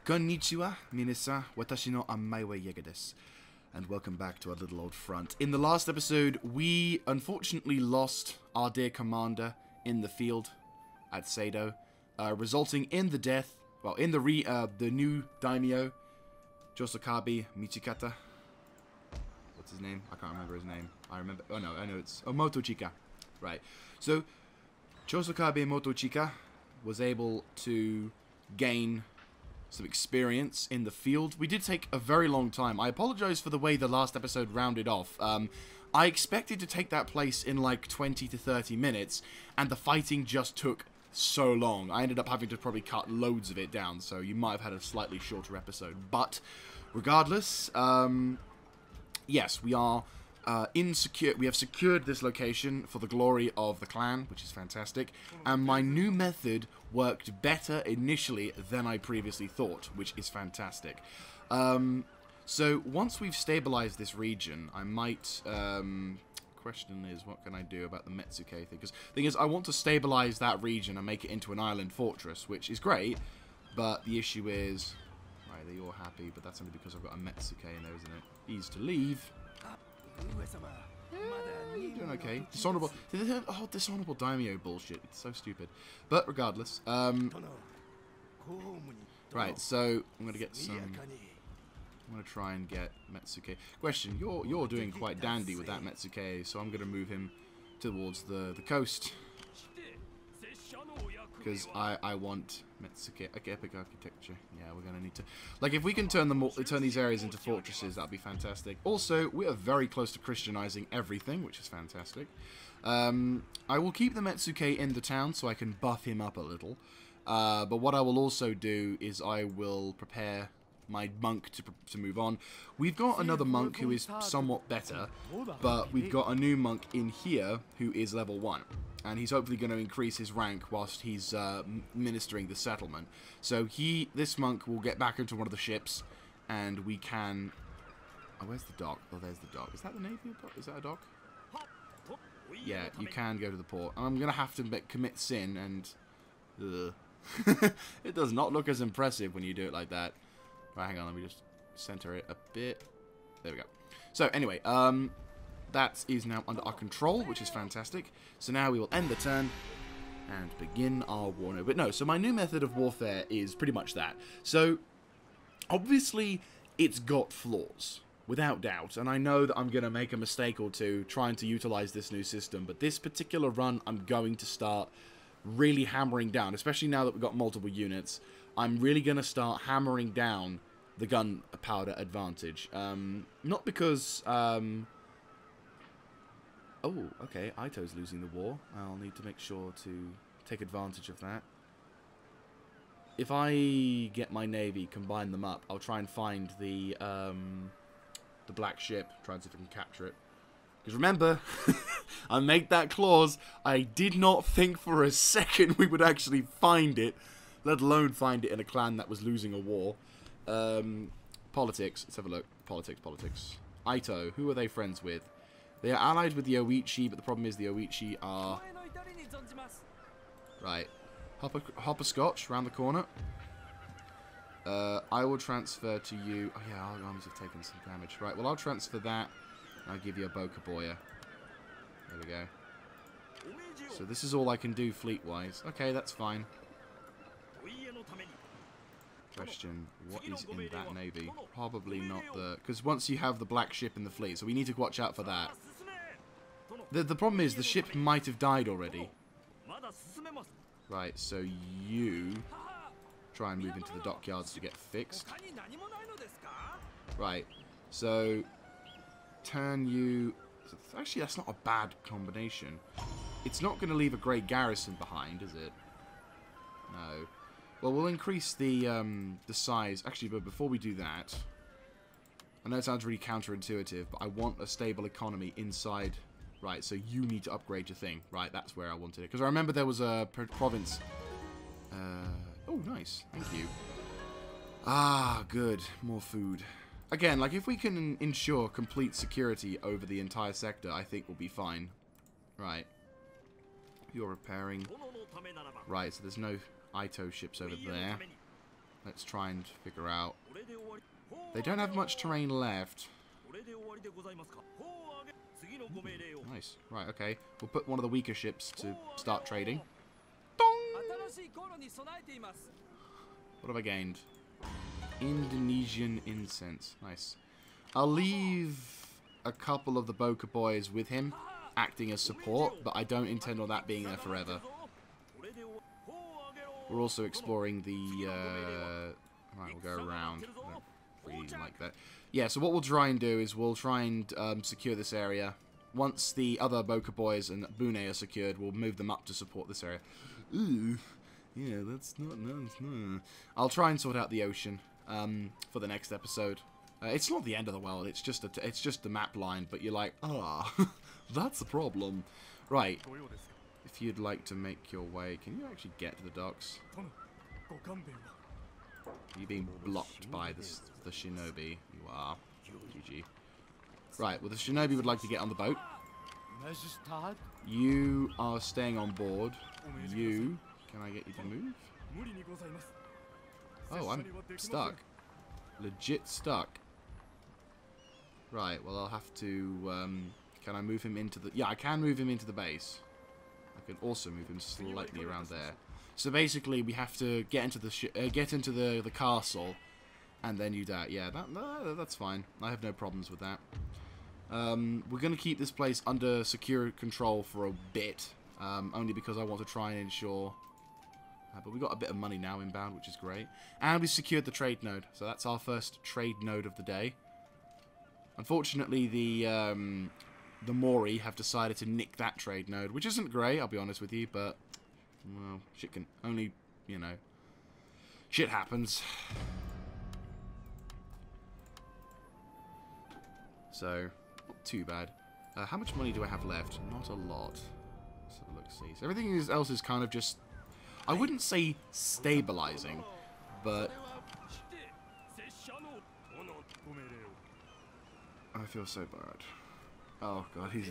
Konnichiwa, minasa, watashi no amai wa Jaeger desu. And welcome back to our little old front. In the last episode, we unfortunately lost our dear commander in the field at Seido, resulting in the death, well, in the new daimyo, Chosokabe Motochika. What's his name? I can't remember his name. I know it's Motochika. Right. So, Chosokabe Motochika was able to gain some experience in the field. We did take a very long time. I apologize for the way the last episode rounded off. I expected to take that place in like 20 to 30 minutes, and the fighting just took so long. I ended up having to probably cut loads of it down, so you might have had a slightly shorter episode. But regardless, yes, we are we have secured this location for the glory of the clan, which is fantastic. And my new method worked better initially than I previously thought, which is fantastic. So once we've stabilized this region, I might... question is, what can I do about the Metsuke thing? Because the thing is, I want to stabilize that region and make it into an island fortress, which is great. But the issue is... Right, they're all happy, but that's only because I've got a Metsuke in there, isn't it? Ease to leave. You're doing okay. Dishonorable. Oh, dishonorable daimyo bullshit. It's so stupid. But regardless, right. So I'm gonna get some. I'm gonna try and get Metsuke. Question: You're doing quite dandy with that Metsuke, so I'm gonna move him towards the coast because I want Metsuke. Okay, epic architecture. Yeah, we're gonna need to. Like, if we can turn these areas into fortresses, that'd be fantastic. Also, we are very close to Christianizing everything, which is fantastic. I will keep the Metsuke in the town so I can buff him up a little. But what I will also do is I will prepare my monk to move on. We've got another monk who is somewhat better, but we've got a new monk in here who is level 1. And he's hopefully going to increase his rank whilst he's ministering the settlement. So this monk will get back into one of the ships, and we can... Oh, where's the dock? Oh, there's the dock. Is that the Navy dock? Is that a dock? Yeah, you can go to the port. I'm going to have to commit sin, and... It does not look as impressive when you do it like that. Right, hang on, let me just center it a bit. There we go. So, anyway, that is now under our control, which is fantastic. So now we will end the turn and begin our war. No, but no, so my new method of warfare is pretty much that. So, obviously, it's got flaws, without doubt. And I know that I'm going to make a mistake or two trying to utilize this new system. But this particular run, I'm going to start really hammering down, especially now that we've got multiple units. I'm really going to start hammering down the gunpowder advantage. Not because... Oh, okay, Ito's losing the war. I'll need to make sure to take advantage of that. If I get my navy, combine them up, I'll try and find the black ship, try and see if I can capture it. Because remember, I made that clause, I did not think for a second we would actually find it, let alone find it in a clan that was losing a war. Politics, let's have a look. Politics. Ito, who are they friends with? They are allied with the Oichi, but the problem is the Oichi are... Right. Hopperscotch, round the corner. I will transfer to you... Oh yeah, our armies have taken some damage. Right, well I'll transfer that. And I'll give you a Bokaboya. There we go. So this is all I can do fleet-wise. Okay, that's fine. Question, what is in that navy? Probably not the... Because once you have the black ship in the fleet, so we need to watch out for that. The problem is, the ship might have died already. Right, so you try and move into the dockyards to get fixed. Right, so turn you... Actually, that's not a bad combination. It's not going to leave a great garrison behind, is it? No. Well, we'll increase the size. Actually, but before we do that, I know it sounds really counterintuitive, but I want a stable economy inside. Right, so you need to upgrade your thing. Right, that's where I wanted it. Because I remember there was a province. Oh, nice. Thank you. Ah, good. More food. Again, like, if we can ensure complete security over the entire sector, I think we'll be fine. Right. You're repairing. Right, so there's no Ito ships over there. let's try and figure out. They don't have much terrain left. Nice. Right, okay. We'll put one of the weaker ships to start trading. Dong! What have I gained? Indonesian incense. Nice. I'll leave a couple of the Boka boys with him, acting as support, but I don't intend on that being there forever. We're also exploring the... Right, we'll go around. I don't really like that. Yeah, so what we'll try and do is we'll try and secure this area. Once the other Boka boys and Bune are secured, we'll move them up to support this area. Ooh, yeah, that's not nice. No. I'll try and sort out the ocean for the next episode. It's not the end of the world. It's just the map line. But you're like, ah, that's a problem. Right. If you'd like to make your way, can you actually get to the docks? Are you being blocked by the shinobi? You are. GG. Right, well the shinobi would like to get on the boat. You are staying on board. You... Can I get you to move? Oh, I'm stuck. Legit stuck. Right, well I'll have to... can I move him into the... Yeah, I can move him into the base. I can also move him slightly around there. So basically, we have to get into the castle, and then you die. Yeah, that's fine. I have no problems with that. We're going to keep this place under secure control for a bit, only because I want to try and ensure... but we got a bit of money now inbound, which is great. And we secured the trade node, so that's our first trade node of the day. Unfortunately, the Mori have decided to nick that trade node, which isn't great, I'll be honest with you, but... Well, shit can only, you know... Shit happens. So, not too bad. How much money do I have left? Not a lot. Let's have a look, see. So everything else is kind of just... I wouldn't say stabilizing, but... I feel so bad. Oh god, he's...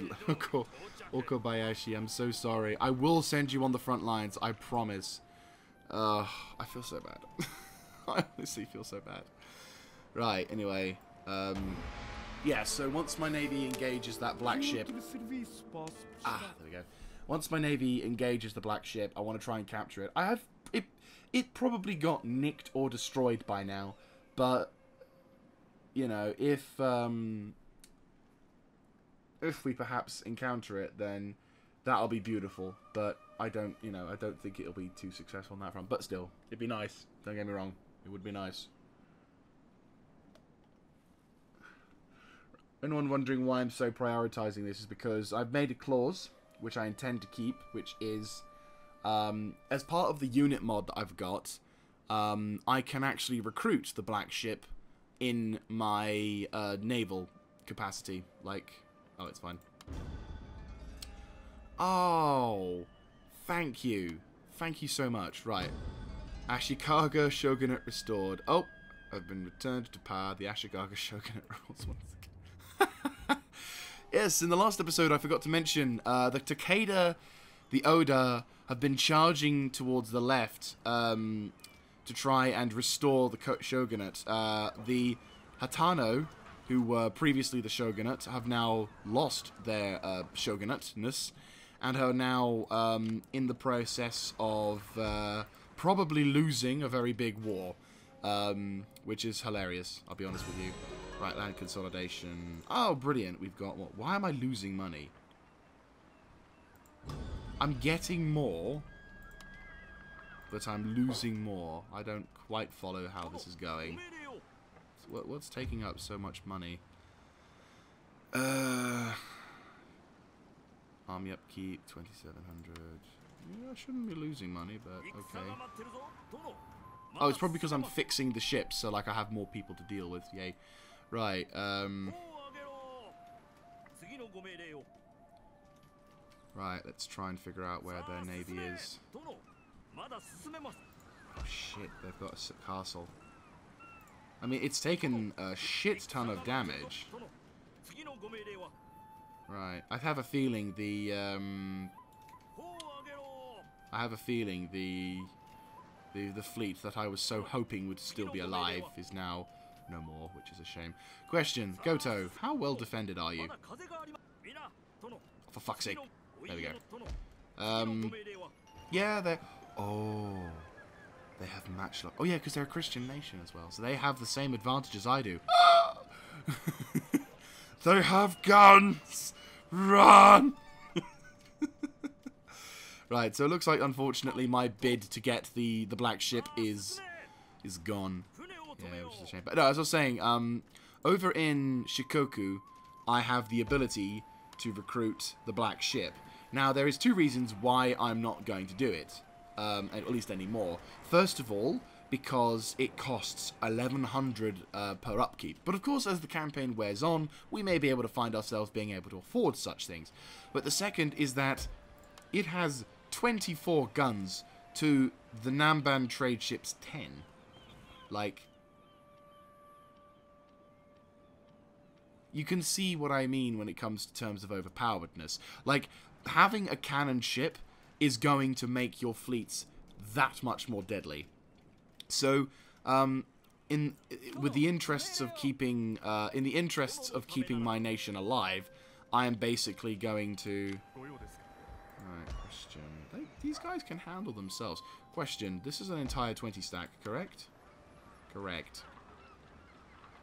Okabayashi, I'm so sorry. I will send you on the front lines, I promise. I feel so bad. I honestly feel so bad. Right, anyway. Yeah, so once my navy engages that black ship... there we go. Once my navy engages the black ship, I want to try and capture it. I have... It probably got nicked or destroyed by now, but... You know, if we perhaps encounter it, then that'll be beautiful. But I don't, you know, I don't think it'll be too successful on that front. But still, it'd be nice. Don't get me wrong. It would be nice. Anyone wondering why I'm so prioritizing this is because I've made a clause, which I intend to keep, which is, as part of the unit mod that I've got, I can actually recruit the black ship in my naval capacity. Like... Oh, it's fine. Oh, thank you. Thank you so much. Right. Ashikaga Shogunate restored. Oh, I've been returned to power. The Ashikaga Shogunate rules once again. Yes, in the last episode I forgot to mention, the Takeda, the Oda, have been charging towards the left to try and restore the Shogunate. The Hatano, who were previously the shogunate, have now lost their shogunate-ness, and are now in the process of probably losing a very big war, which is hilarious, I'll be honest with you. Right, land consolidation. Oh, brilliant, we've got what? Why am I losing money? I'm getting more, but I'm losing more. I don't quite follow how this is going. What's taking up so much money? Army upkeep, 2,700. Yeah, I shouldn't be losing money, but okay. Oh, it's probably because I'm fixing the ships, so like I have more people to deal with. Yay. Right, Right, let's try and figure out where their navy is. Oh shit, they've got a castle. I mean, it's taken a shit ton of damage. Right. I have a feeling the The fleet that I was so hoping would still be alive is now no more, which is a shame. Question, Goto, how well defended are you? For fuck's sake. There we go. Yeah, they're... Oh... They have matchlock. Oh yeah, because they're a Christian nation as well. So they have the same advantages I do. They have guns! Run! Right, so it looks like, unfortunately, my bid to get the black ship is gone. Yeah, which is a shame. But no, as I was saying, over in Shikoku, I have the ability to recruit the black ship. Now, there is 2 reasons why I'm not going to do it. At least anymore. First of all, because it costs 1100 per upkeep. But of course, as the campaign wears on, we may be able to find ourselves being able to afford such things. But the second is that it has 24 guns to the Nanban trade ship's 10. Like, you can see what I mean when it comes to terms of overpoweredness. Like, having a cannon ship is going to make your fleets that much more deadly. So, with the interests of keeping, in the interests of keeping my nation alive, I am basically going to. Alright, question. These guys can handle themselves. Question. This is an entire 20 stack, correct? Correct.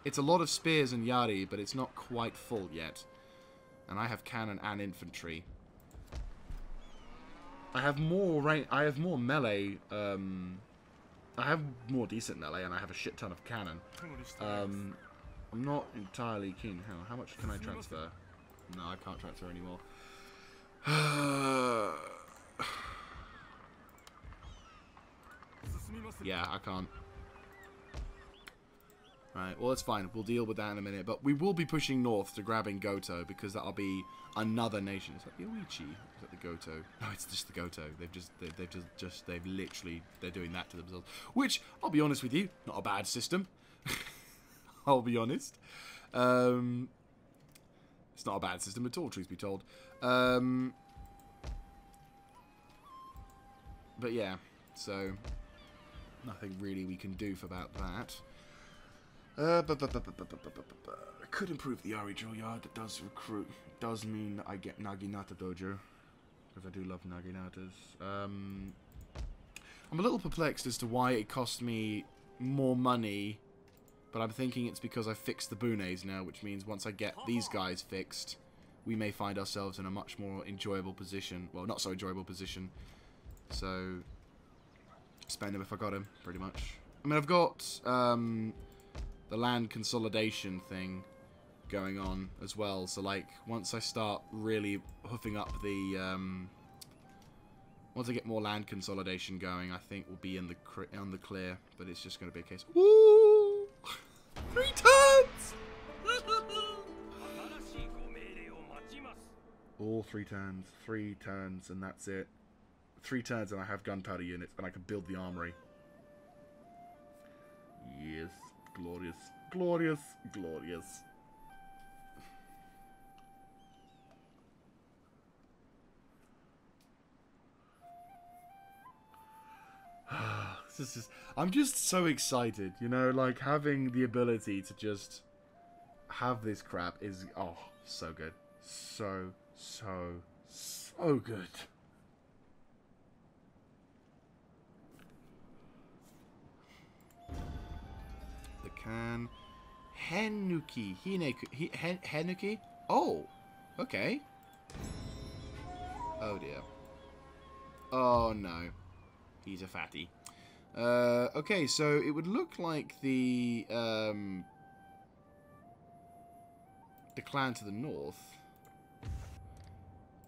It's a lot of spears and yari, but it's not quite full yet. And I have cannon and infantry. I have more melee, I have more decent melee, and I have a shit ton of cannon. I'm not entirely keen. How much can I transfer? No, I can't transfer anymore. Yeah, I can't. Right, well, that's fine. We'll deal with that in a minute. But we will be pushing north to grabbing Goto, because that'll be another nation. Is that the Oichi? Is that the Goto? No, it's just the Goto. They've literally, they're doing that to themselves. Which, I'll be honest with you, not a bad system. I'll be honest. It's not a bad system at all, truth be told. But yeah, so nothing really we can do about that. I could improve the Ari drill yard. That does recruit. It does mean that I get Naginata Dojo, because I do love Naginatas. I'm a little perplexed as to why it cost me more money, but I'm thinking it's because I fixed the Bunes now, which means once I get these guys fixed, we may find ourselves in a much more enjoyable position. Well, not so enjoyable position. So, spend him if I got him, pretty much. I mean, I've got the land consolidation thing going on as well. So, like, once I start really hoofing up the, once I get more land consolidation going, I think we'll be in the clear. But it's just going to be a case. Woo! 3 turns! All 3 turns. 3 turns, and that's it. 3 turns, and I have gunpowder units, and I can build the armory. Yes. Glorious. Glorious. Glorious. This is just, I'm just so excited, you know, like having the ability to just have this crap is, oh, so good. So good. The can. Henuki. Henuki? Oh, okay. Oh dear. Oh no. He's a fatty. Okay, so it would look like the clan to the north.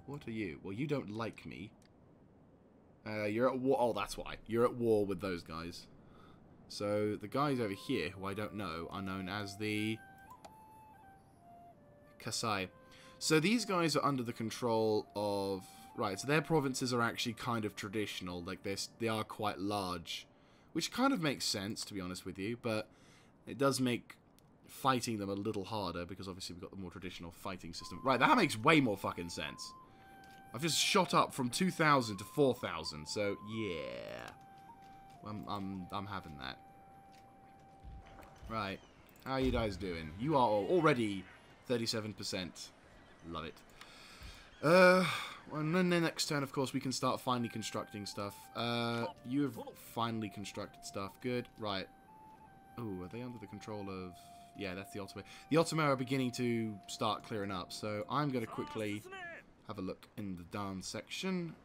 What are you? Well, you don't like me. You're at war. Oh, that's why. You're at war with those guys. So the guys over here, who I don't know, are known as the Kasai. So these guys are under the control of... Right, so their provinces are actually kind of traditional. Like, they are quite large. Which kind of makes sense, to be honest with you. But it does make fighting them a little harder, because obviously we've got the more traditional fighting system. Right, that makes way more fucking sense. I've just shot up from 2,000 to 4,000, so yeah. I'm having that. Right. How are you guys doing? You are already 37%. Love it. Well, and then the next turn, of course, we can start finally constructing stuff. You have finally constructed stuff. Good. Right. Oh, are they under the control of... Yeah, that's the Ottoman. The Ottoman are beginning to start clearing up, so I'm going to quickly have a look in the down section.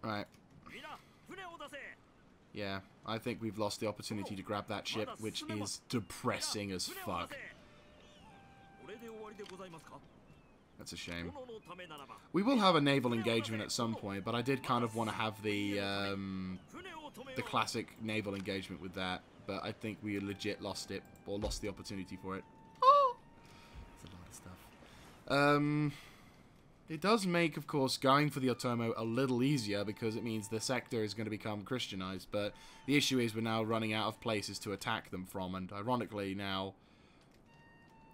Right. Yeah, I think we've lost the opportunity to grab that ship, which is depressing as fuck. That's a shame. We will have a naval engagement at some point, but I did kind of want to have the classic naval engagement with that, but I think we legit lost it, or lost the opportunity for it. Oh! That's a lot of stuff. It does make, of course, going for the Otomo a little easier, because it means the sector is going to become Christianized, but the issue is we're now running out of places to attack them from, and ironically now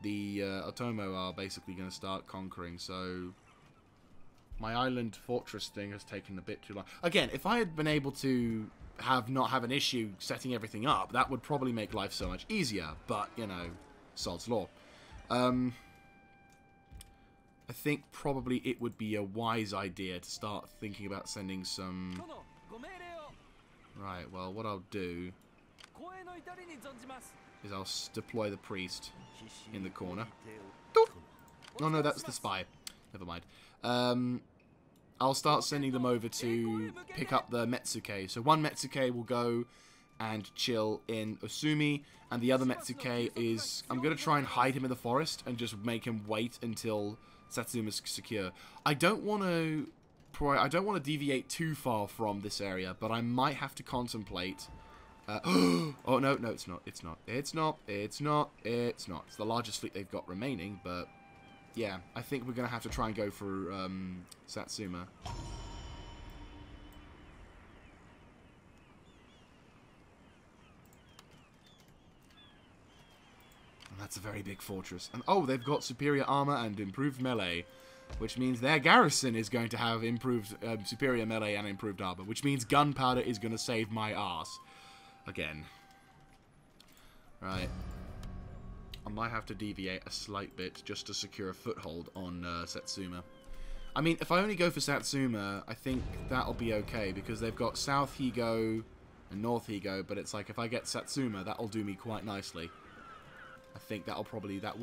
the Otomo are basically going to start conquering, so my island fortress thing has taken a bit too long. Again, if I had been able to not have an issue setting everything up, that would probably make life so much easier, but, you know, sod's law. I think probably it would be a wise idea to start thinking about sending some... Right, well, what I'll do is I'll deploy the priest in the corner. Oh no, that's the spy. Never mind. I'll start sending them over to pick up the Metsuke. So one Metsuke will go and chill in Osumi, and the other Metsuke is... I'm going to try and hide him in the forest and just make him wait until Satsuma's secure. I don't want to deviate too far from this area, but I might have to contemplate... oh, no, it's not. It's not. It's not. It's not. It's not. It's the largest fleet they've got remaining, but... Yeah, I think we're going to have to try and go for Satsuma. And that's a very big fortress. And oh, they've got superior armor and improved melee, which means their garrison is going to have improved superior melee and improved armor, which means gunpowder is going to save my ass. Again. Right. I might have to deviate a slight bit just to secure a foothold on Satsuma. I mean, if I only go for Satsuma, I think that'll be okay, because they've got South Higo and North Higo, but it's like, if I get Satsuma, that'll do me quite nicely. I think that will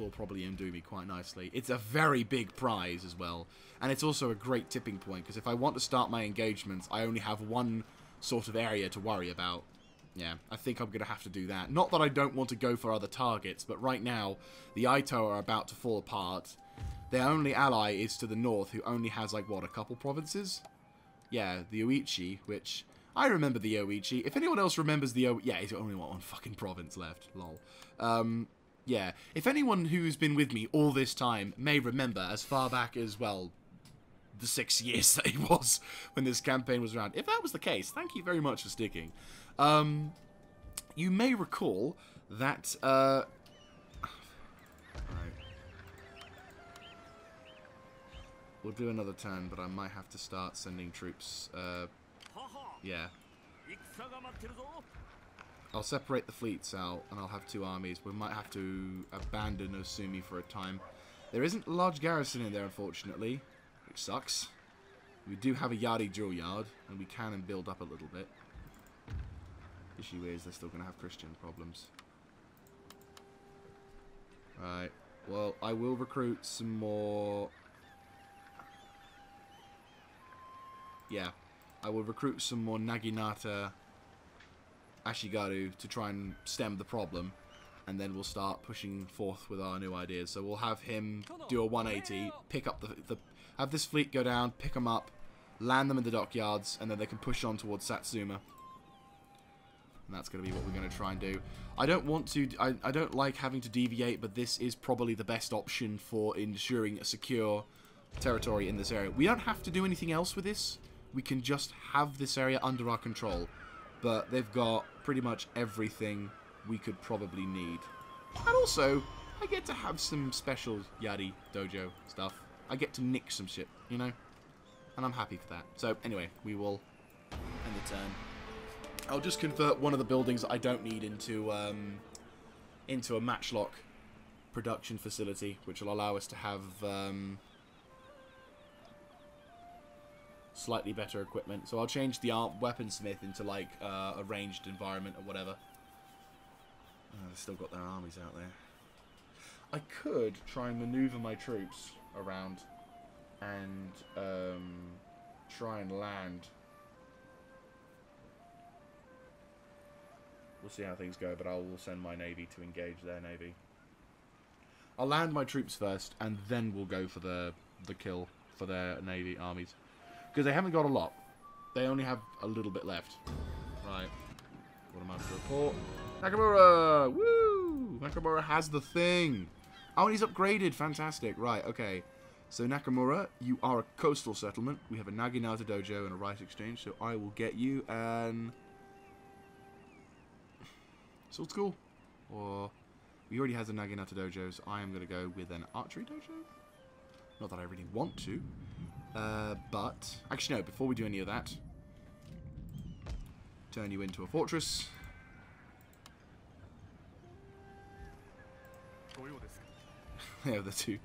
probably undo me quite nicely. It's a very big prize as well, and it's also a great tipping point, because if I want to start my engagements, I only have one sort of area to worry about. Yeah, I think I'm going to have to do that. Not that I don't want to go for other targets, but right now, the Aito are about to fall apart. Their only ally is to the north, who only has, like, what, a couple provinces? Yeah, the Oichi, which... I remember the Oichi. If anyone else remembers the Oichi... Yeah, he's only got one fucking province left. Lol. Yeah, if anyone who's been with me all this time may remember, as far back as, well, the 6 years that he was when this campaign was around. If that was the case, thank you very much for sticking. You may recall that, right. We'll do another turn, but I might have to start sending troops, yeah. I'll separate the fleets out, and I'll have 2 armies. We might have to abandon Osumi for a time. There isn't a large garrison in there, unfortunately, which sucks. We do have a Yari drill yard, and we can build up a little bit. Issue is, they're still going to have Christian problems. Right. Well, I will recruit some more... Yeah. I will recruit some more Naginata Ashigaru to try and stem the problem. And then we'll start pushing forth with our new ideas. So we'll have him do a 180, pick up have this fleet go down, pick them up, land them in the dockyards, and then they can push on towards Satsuma. And that's going to be what we're going to try and do. I don't want to... I don't like having to deviate, but this is probably the best option for ensuring a secure territory in this area. We don't have to do anything else with this. We can just have this area under our control. But they've got pretty much everything we could probably need. And also, I get to have some special Yari Dojo stuff. I get to nick some shit, you know? And I'm happy for that. So, anyway, we will end the turn. I'll just convert one of the buildings that I don't need into a matchlock production facility, which will allow us to have slightly better equipment. So I'll change the weaponsmith into like a ranged environment or whatever. They've still got their armies out there. I could try and maneuver my troops around and try and land. We'll see how things go, but I will send my navy to engage their navy. I'll land my troops first, and then we'll go for the kill for their navy armies. Because they haven't got a lot. They only have a little bit left. Right. What am I to report? Nakamura! Woo! Nakamura has the thing! Oh, and he's upgraded. Fantastic. Right, okay. So, Nakamura, you are a coastal settlement. We have a Naginata dojo and a rice exchange, so I will get you an sword school. Or, we already has a Naginata dojo, so I am going to go with an archery dojo. Not that I really want to. But, actually no, before we do any of that, turn you into a fortress. There are the two.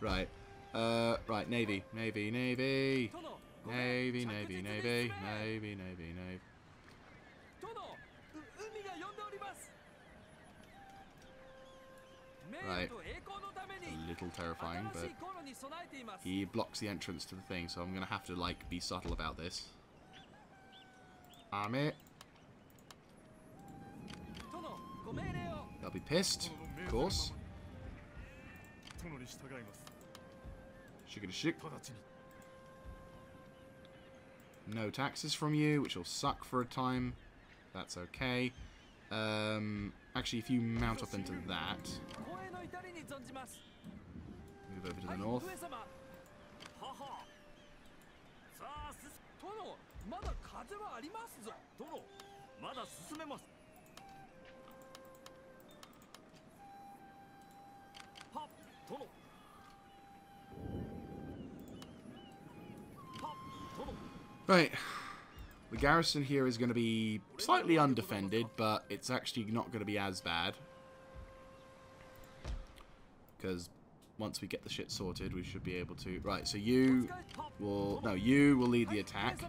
Right. Right, navy. Navy, navy. Navy, navy, navy. Navy, navy, navy. Right. A little terrifying, but he blocks the entrance to the thing, so I'm going to have to, like, be subtle about this. Army. They'll be pissed, of course. Shik. No taxes from you, which will suck for a time. That's okay. Actually, if you mount up into that, move over to the north. Right. The garrison here is going to be slightly undefended, but it's actually not going to be as bad. Because once we get the shit sorted, we should be able to... Right, so you will... No, you will lead the attack.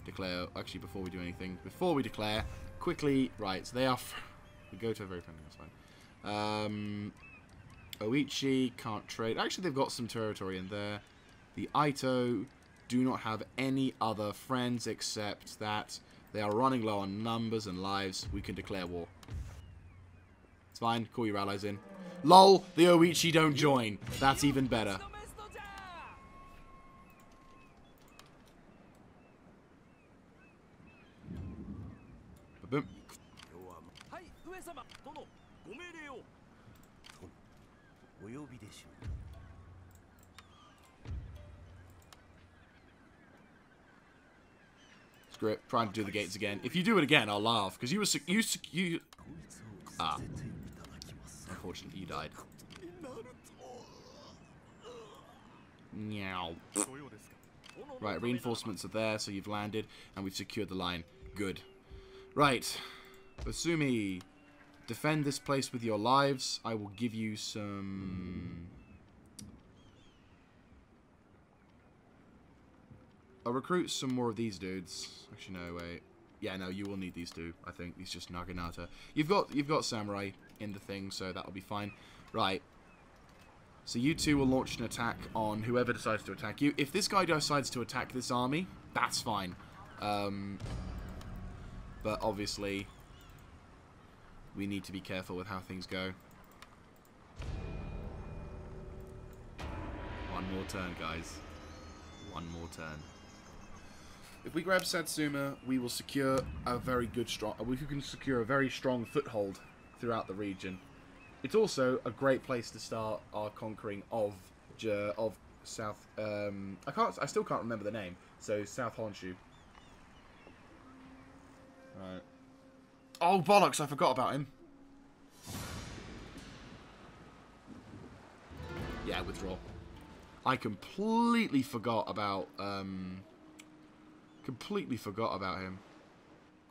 Declare... Actually, before we do anything, before we declare, quickly... Right, so they are... We go to a very friendly, that's fine. Oichi can't trade. Actually, they've got some territory in there. The Aito do not have any other friends except that they are running low on numbers and lives. We can declare war. It's fine. Call your allies in. LOL, the Oichi don't join. That's even better. Boom. Screw it. Trying to do the gates again. If you do it again, I'll laugh. Because you Ah. Unfortunately, you died. Meow. Right, reinforcements are there, so you've landed, and we've secured the line. Good. Right. Basumi, defend this place with your lives. I will give you some... I'll recruit some more of these dudes. Actually, no, wait. Yeah, no, you will need these two. I think it's just Naginata. You've got samurai in the thing, so that'll be fine. Right. So you two will launch an attack on whoever decides to attack you. If this guy decides to attack this army, that's fine. But obviously, we need to be careful with how things go. One more turn, guys. One more turn. If we grab Satsuma, we will secure a very good we can secure a very strong foothold throughout the region. It's also a great place to start our conquering of South. I still can't remember the name. So South Honshu. Right. Oh bollocks! I forgot about him. Yeah, withdraw. I completely forgot about him.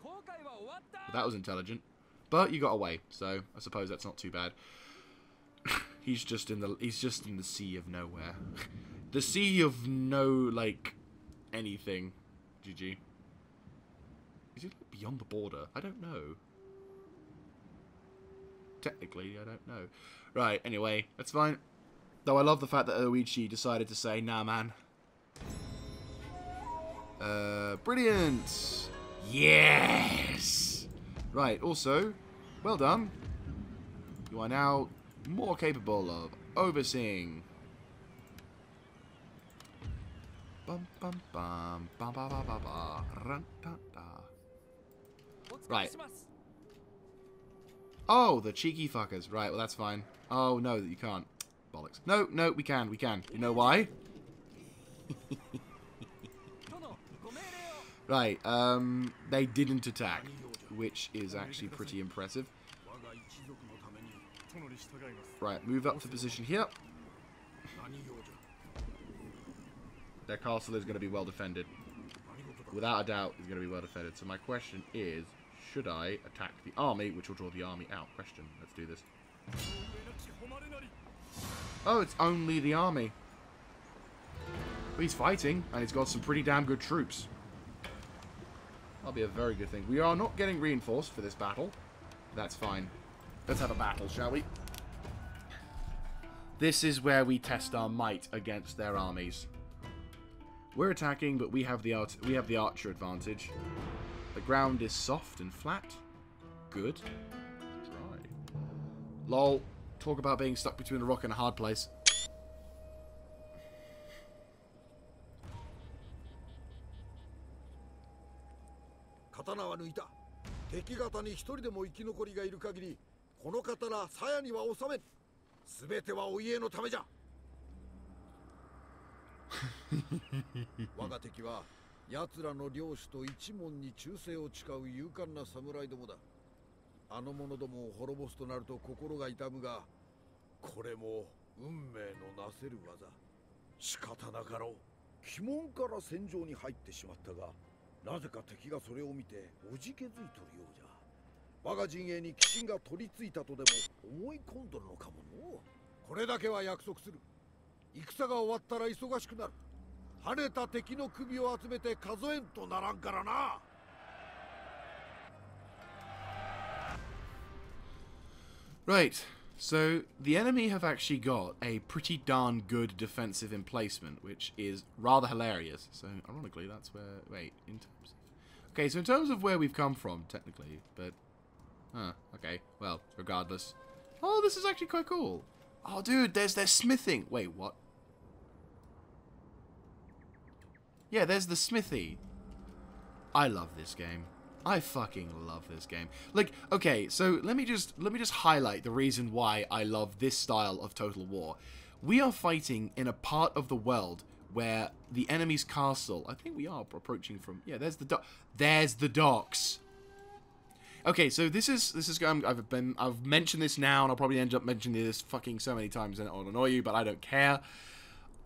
But that was intelligent. But you got away, so I suppose that's not too bad. He's just in the sea of nowhere. The sea of no, like, anything. GG. Is he beyond the border? I don't know. Technically, I don't know. Right, anyway, that's fine. Though I love the fact that Oichi decided to say, nah, man. Brilliant! Yes! Right, also, well done. You are now more capable of overseeing. Bum bum bum bum ba ba ba ba run da da. Right. Oh, the cheeky fuckers. Right, well that's fine. Oh no, you can't. Bollocks. No, no, we can. You know why? Right, they didn't attack, which is actually pretty impressive. Right, move up to position here. Their castle is going to be well defended. Without a doubt, it's going to be well defended. So my question is, should I attack the army, which will draw the army out? Question. Let's do this. Oh, it's only the army. But he's fighting, and he's got some pretty damn good troops. That'll be a very good thing. We are not getting reinforced for this battle. That's fine. Let's have a battle, shall we? This is where we test our might against their armies. We're attacking, but we have the archer advantage. The ground is soft and flat. Good. Try. Lol. Talk about being stuck between a rock and a hard place. 刀は抜いた。敵方に一人でも生き残りがいる限り、この刀鞘には収めん。すべてはお家のためじゃ。我が敵は奴らの領主と一門に忠誠を誓う勇敢な侍どもだ。あの者どもを滅ぼすとなると心が痛むが、これも運命のなせる技。仕方なかろう。鬼門から戦場に入ってしまったが、なぜか敵がそれを見ておじけづいとるようじゃ。我が陣営に鬼神が取り付いたとでも思い込んどるのかもの。これだけは約束する。戦が終わったら忙しくなる。跳ねた敵の首を集めて数えんとならんからな。Right. So, the enemy have actually got a pretty darn good defensive emplacement, which is rather hilarious. So, ironically, that's where... Wait, in terms of... Okay, so in terms of where we've come from, technically, but... okay, well, regardless. Oh, this is actually quite cool. Oh, dude, there's their smithing. Wait, what? Yeah, there's the smithy. I love this game. I fucking love this game. Like, okay, so let me just highlight the reason why I love this style of Total War. We are fighting in a part of the world where the enemy's castle, I think we are approaching from, yeah, there's the docks. Okay, so this is I've mentioned this now, and I'll probably end up mentioning this fucking so many times and it'll annoy you, but I don't care.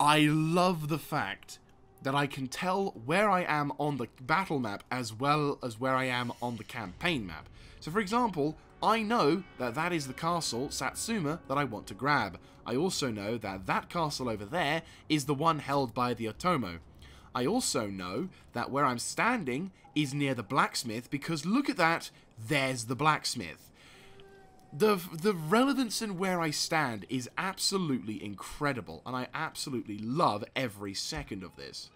I love the fact that I can tell where I am on the battle map as well as where I am on the campaign map. So for example, I know that that is the castle, Satsuma, that I want to grab. I also know that that castle over there is the one held by the Otomo. I also know that where I'm standing is near the blacksmith, because look at that, there's the blacksmith. The relevance in where I stand is absolutely incredible, and I absolutely love every second of this.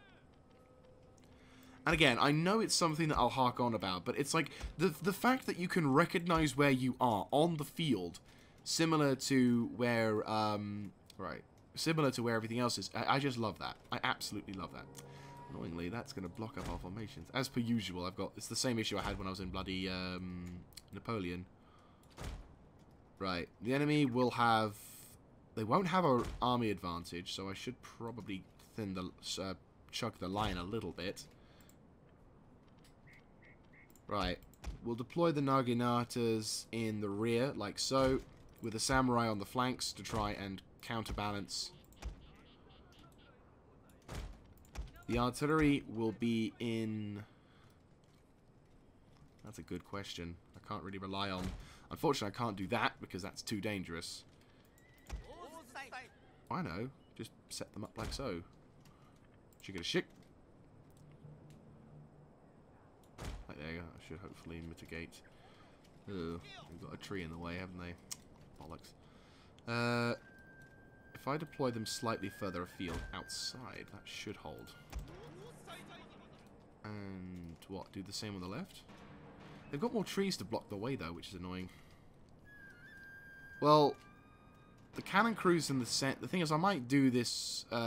And again, I know it's something that I'll hark on about, but it's like the fact that you can recognize where you are on the field, similar to where similar to where everything else is. I just love that. I absolutely love that. Annoyingly, that's going to block up our formations. As per usual, it's the same issue I had when I was in bloody Napoleon. Right, the enemy will have... They won't have an army advantage, so I should probably chuck the line a little bit. Right, we'll deploy the Naginatas in the rear, like so, with the samurai on the flanks to try and counterbalance The artillery will be in... That's a good question. I can't really rely on... Unfortunately, I can't do that because that's too dangerous. I know. Just set them up like so. Should get a ship. Like there you go. Should hopefully mitigate. Oh, they've got a tree in the way, haven't they? Bollocks. If I deploy them slightly further afield outside, that should hold. And what? Do the same on the left? They've got more trees to block the way though, which is annoying. Well, the cannon crews in the set. The thing is, I might do this. It's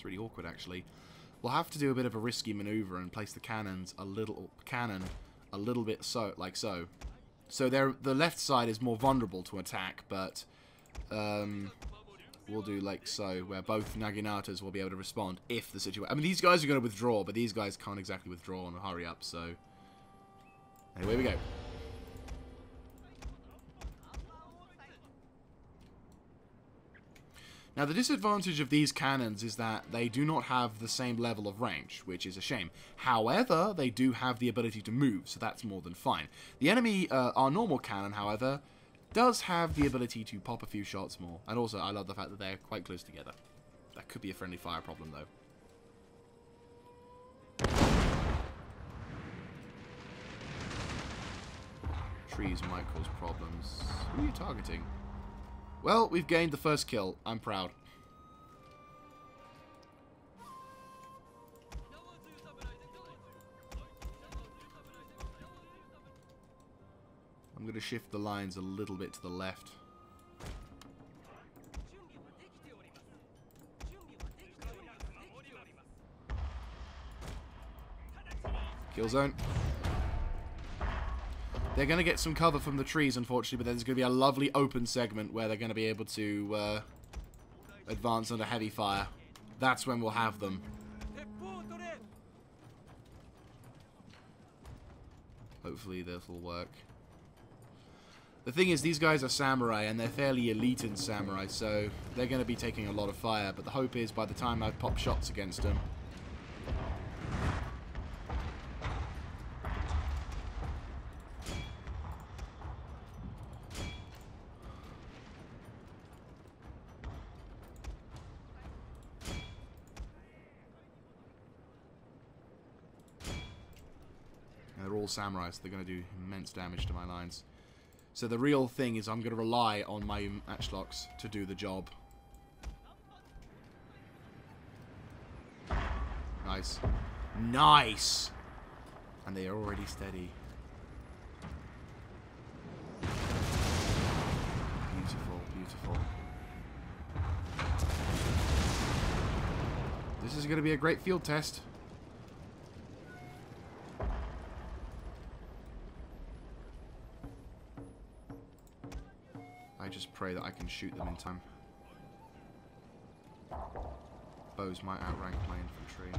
really awkward, actually. We'll have to do a bit of a risky maneuver and place the cannons a little bit so, like so. So the left side is more vulnerable to attack, but we'll do like so, where both Naginatas will be able to respond if the situation. I mean, these guys are going to withdraw, but these guys can't exactly withdraw and hurry up. So anyway, we go. Now, the disadvantage of these cannons is that they do not have the same level of range, which is a shame. However, they do have the ability to move, so that's more than fine. The enemy, our normal cannon, however, does have the ability to pop a few shots more. And also, I love the fact that they're quite close together. That could be a friendly fire problem, though. Trees might cause problems. Who are you targeting? Well, we've gained the first kill. I'm proud. I'm going to shift the lines a little bit to the left. Kill zone. They're going to get some cover from the trees, unfortunately, but there's going to be a lovely open segment where they're going to be able to advance under heavy fire. That's when we'll have them. Hopefully this will work. The thing is, these guys are samurai, and they're fairly elite in samurai, so they're going to be taking a lot of fire. But the hope is, by the time I pop shots against them... They're all samurai, so they're going to do immense damage to my lines. So the real thing is I'm going to rely on my matchlocks to do the job. Nice. Nice! And they are already steady. Beautiful, beautiful. This is going to be a great field test. I just pray that I can shoot them in time. Bows might outrank my infantry.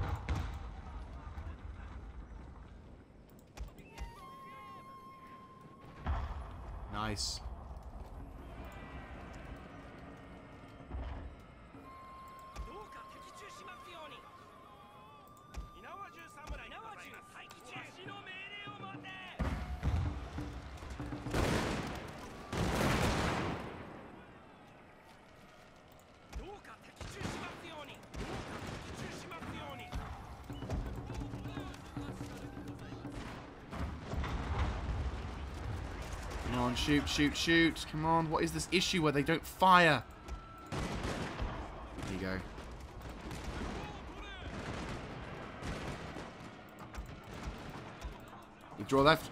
Nice. Come on, shoot, shoot, shoot. Come on, what is this issue where they don't fire? There you go. Withdraw left.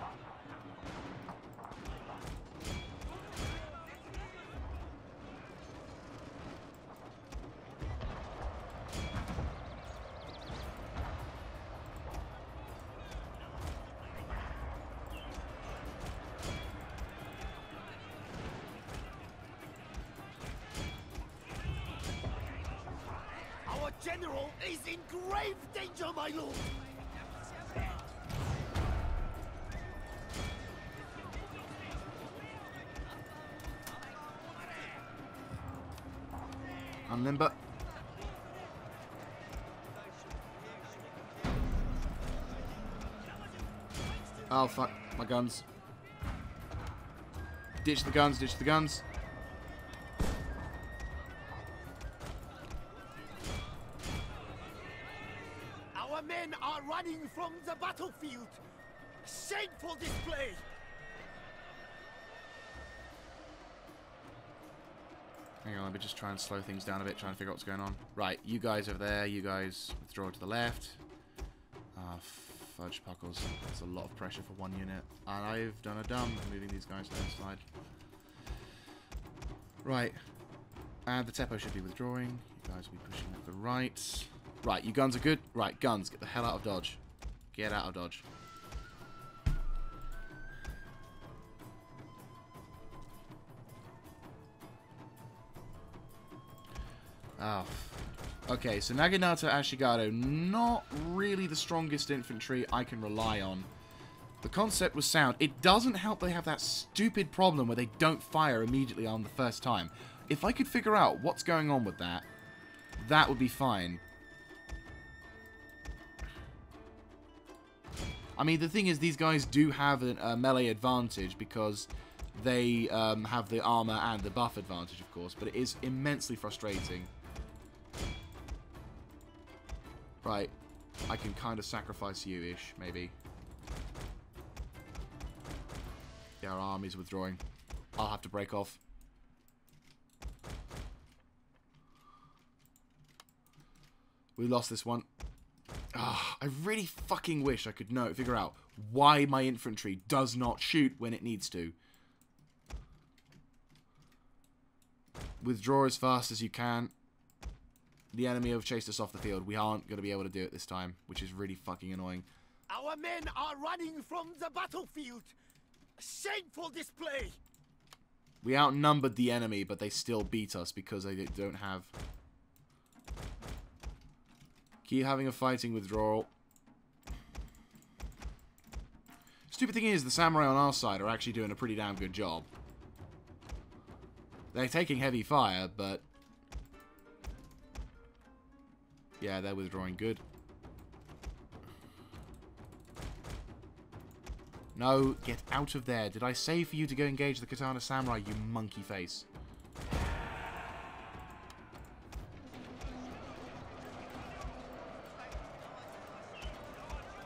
General is in grave danger, my lord! I'm limber. Oh, fuck. My guns. Ditch the guns, ditch the guns. Our men are running from the battlefield. Shameful display. Hang on, let me just try and slow things down a bit, trying to figure out what's going on. Right, you guys over there, you guys withdraw to the left. Ah, fudge puckles. That's a lot of pressure for one unit. And I've done a dumb, moving these guys to the side. Right. And the Teppo should be withdrawing. You guys will be pushing at the right. Right, you guns are good. Right, guns, get the hell out of dodge. Get out of dodge. Oh. Okay, so Naginata Ashigaru, not really the strongest infantry I can rely on. The concept was sound. It doesn't help they have that stupid problem where they don't fire immediately on the first time. If I could figure out what's going on with that, that would be fine. I mean, the thing is, these guys do have a melee advantage because they have the armor and the buff advantage, of course, but it is immensely frustrating. Right, I can kind of sacrifice you-ish, maybe. Yeah, our army's withdrawing. I'll have to break off. We lost this one. Ah, I really fucking wish I could figure out why my infantry does not shoot when it needs to. Withdraw as fast as you can. The enemy have chased us off the field. We aren't going to be able to do it this time, which is really fucking annoying. Our men are running from the battlefield. Shameful display. We outnumbered the enemy, but they still beat us because they don't have... Keep having a fighting withdrawal. Stupid thing is, the samurai on our side are actually doing a pretty damn good job. They're taking heavy fire, but... Yeah, they're withdrawing good. No, get out of there. Did I say for you to go engage the Katana Samurai, you monkey face?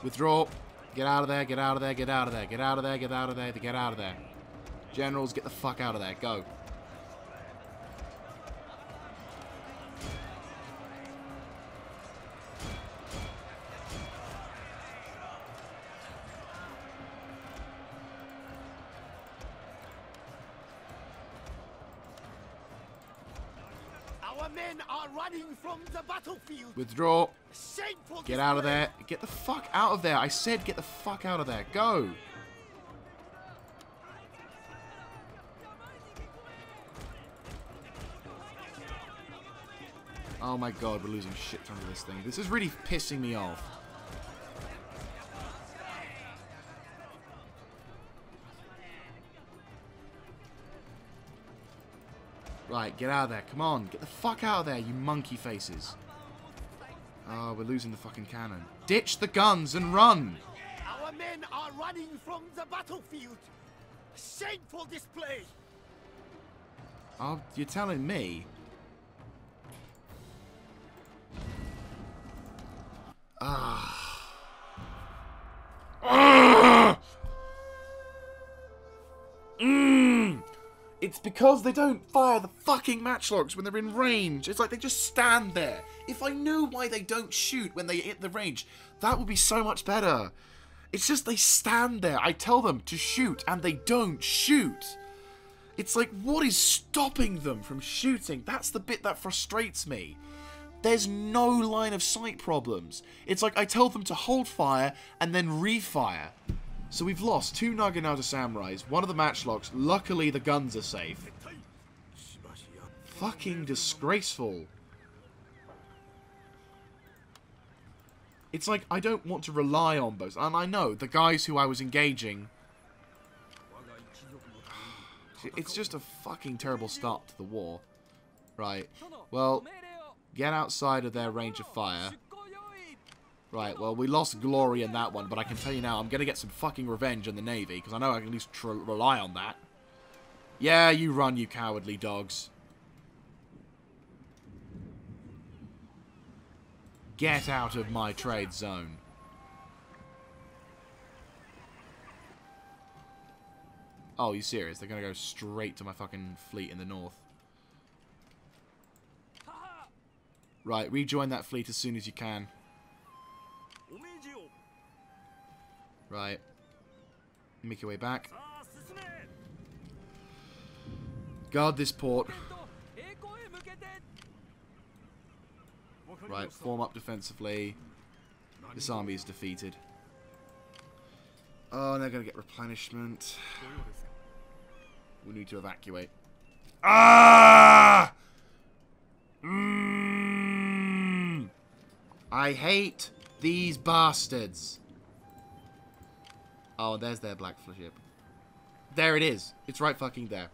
Withdraw. Get out of there, get out of there, get out of there, get out of there, get out of there, get out of there. Generals, get the fuck out of there. Go. Our men are running from the battlefield. Withdraw. Shameful Get out of display. there. Get the fuck out of there. I said get the fuck out of there. Go. Oh my god, we're losing shit ton of this thing. This is really pissing me off. Right, get out of there. Come on. Get the fuck out of there, you monkey faces. Oh, we're losing the fucking cannon. Ditch the guns and run! Our men are running from the battlefield. Shameful display. Oh, you're telling me? Ah. It's because they don't fire the fucking matchlocks when they're in range. It's like they just stand there. If I knew why they don't shoot when they hit the range, that would be so much better. It's just they stand there. I tell them to shoot and they don't shoot. It's like, what is stopping them from shooting? That's the bit that frustrates me. There's no line of sight problems. It's like I tell them to hold fire and then refire. So we've lost 2 Naginata Samurais, one of the matchlocks. Luckily the guns are safe. Fucking disgraceful. It's like I don't want to rely on both. And I know the guys who I was engaging... It's just a fucking terrible start to the war. Right. Well, get outside of their range of fire. Right, well, we lost glory in that one, but I can tell you now, I'm going to get some fucking revenge on the Navy, because I know I can at least rely on that. Yeah, you run, you cowardly dogs. Get out of my trade zone. Oh, you serious? They're going to go straight to my fucking fleet in the north. Right, rejoin that fleet as soon as you can. Right. Make your way back. Guard this port. Right, form up defensively. This army is defeated. Oh, and they're going to get replenishment. We need to evacuate. Ah! I hate these bastards. Oh, there's their black ship. There it is. It's right fucking there.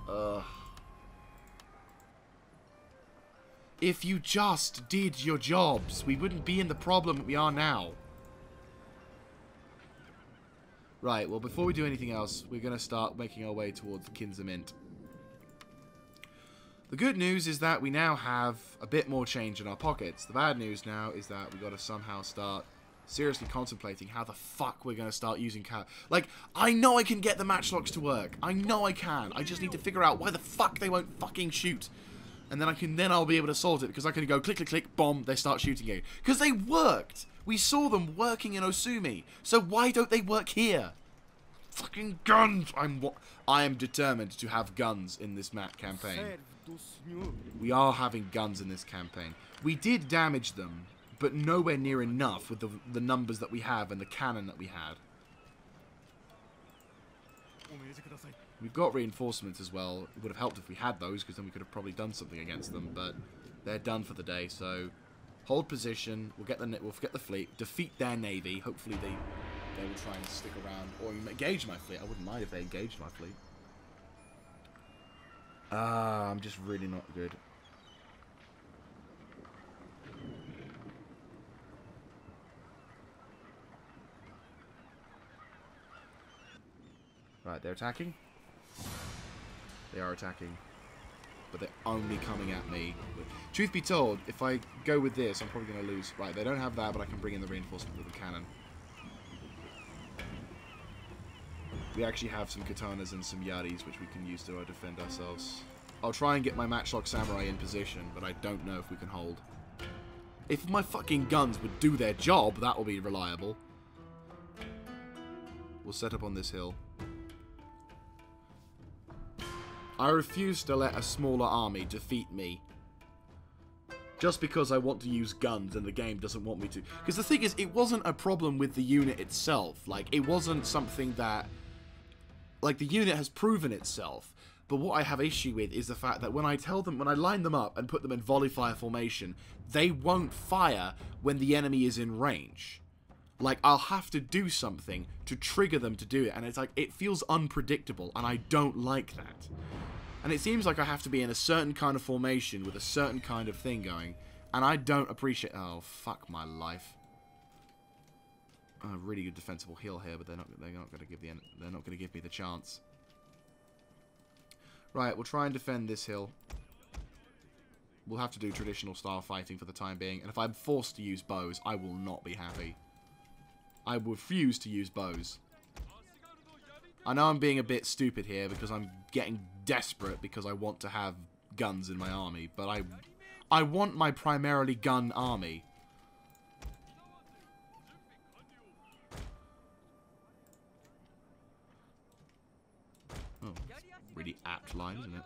Ugh. If you just did your jobs, we wouldn't be in the problem we are now. Right, well, before we do anything else, we're going to start making our way towards the Kinza Mint. The good news is that we now have a bit more change in our pockets. The bad news now is that we've got to somehow start seriously contemplating how the fuck we're going to start using like, I know I can get the matchlocks to work. I know I can. I just need to figure out why the fuck they won't fucking shoot. And then I'll be able to solve it, because I can go click, click, click, bomb, they start shooting again. Because they worked! We saw them working in Osumi. So why don't they work here? Fucking guns! I am determined to have guns in this map campaign. We are having guns in this campaign. We did damage them, but nowhere near enough with the numbers that we have and the cannon that we had. We've got reinforcements as well. It would have helped if we had those, because then we could have probably done something against them, but they're done for the day, so hold position, we'll get the fleet, defeat their navy, hopefully they will try and stick around, or engage my fleet. I wouldn't mind if they engaged my fleet. I'm just really not good. Right, they're attacking. They are attacking. But they're only coming at me. Truth be told, if I go with this, I'm probably going to lose. Right, they don't have that, but I can bring in the reinforcement with the cannon. We actually have some katanas and some yaris, which we can use to defend ourselves. I'll try and get my matchlock samurai in position, but I don't know if we can hold. If my fucking guns would do their job, that will be reliable. We'll set up on this hill. I refuse to let a smaller army defeat me. Just because I want to use guns and the game doesn't want me to. Because the thing is, it wasn't a problem with the unit itself. Like, it wasn't something that... Like, the unit has proven itself. But what I have issue with is the fact that when I line them up and put them in volley fire formation, they won't fire when the enemy is in range. Like, I'll have to do something to trigger them to do it, and it's like, it feels unpredictable, and I don't like that. And it seems like I have to be in a certain kind of formation with a certain kind of thing going, and I don't appreciate... Oh, fuck my life. A really good defensible hill here, but they're not going to give me the chance. Right, we'll try and defend this hill. We'll have to do traditional style fighting for the time being, and if I'm forced to use bows, I will not be happy. I refuse to use bows. I know I'm being a bit stupid here because I'm getting desperate because I want to have guns in my army, but I want my primarily gun army. Oh, really apt line, isn't it?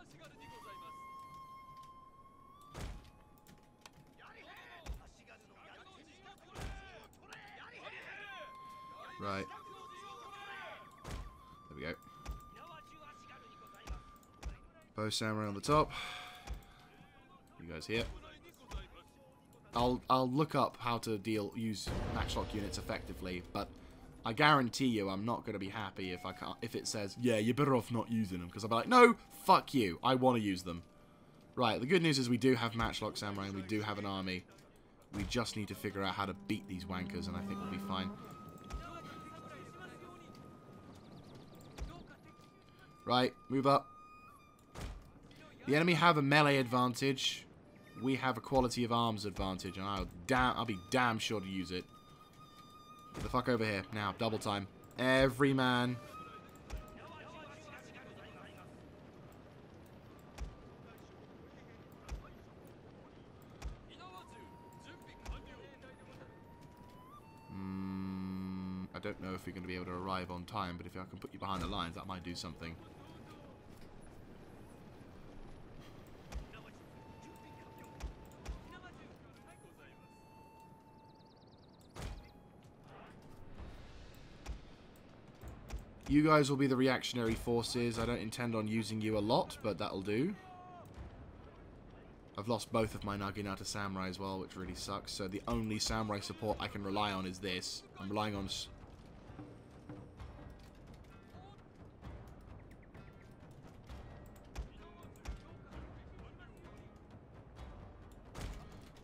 Right. There we go. Bow samurai on the top. You guys here. I'll look up how to use matchlock units effectively, but I guarantee you I'm not going to be happy if it says, yeah, you're better off not using them, because I'll be like, no, fuck you, I want to use them. Right, the good news is we do have matchlock samurai and we do have an army. We just need to figure out how to beat these wankers, and I think we'll be fine. Right, move up. The enemy have a melee advantage. We have a quality of arms advantage, and I'll be damn sure to use it. Get the fuck over here. Now, double time. Every man. I don't know if we're going to be able to arrive on time, but if I can put you behind the lines, that might do something. You guys will be the reactionary forces. I don't intend on using you a lot, but that'll do. I've lost both of my Naginata samurai as well, which really sucks. So the only samurai support I can rely on is this. I'm relying on...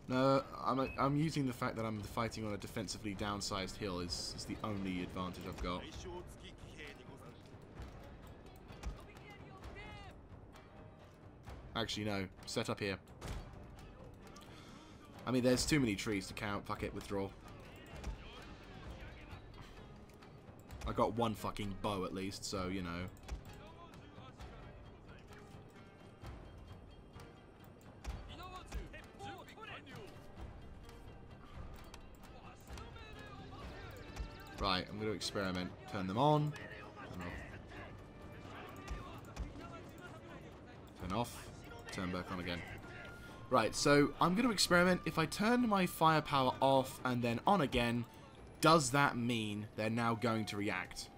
No, I'm using the fact that I'm fighting on a defensively downsized hill is the only advantage I've got. Actually, no. Set up here. I mean, there's too many trees to count. Fuck it, withdraw. I got one fucking bow at least, so, you know. Right, I'm going to experiment. Turn them on. Turn off. Turn back on again. Right, so I'm going to experiment. If I turn my firepower off and then on again, does that mean they're now going to react?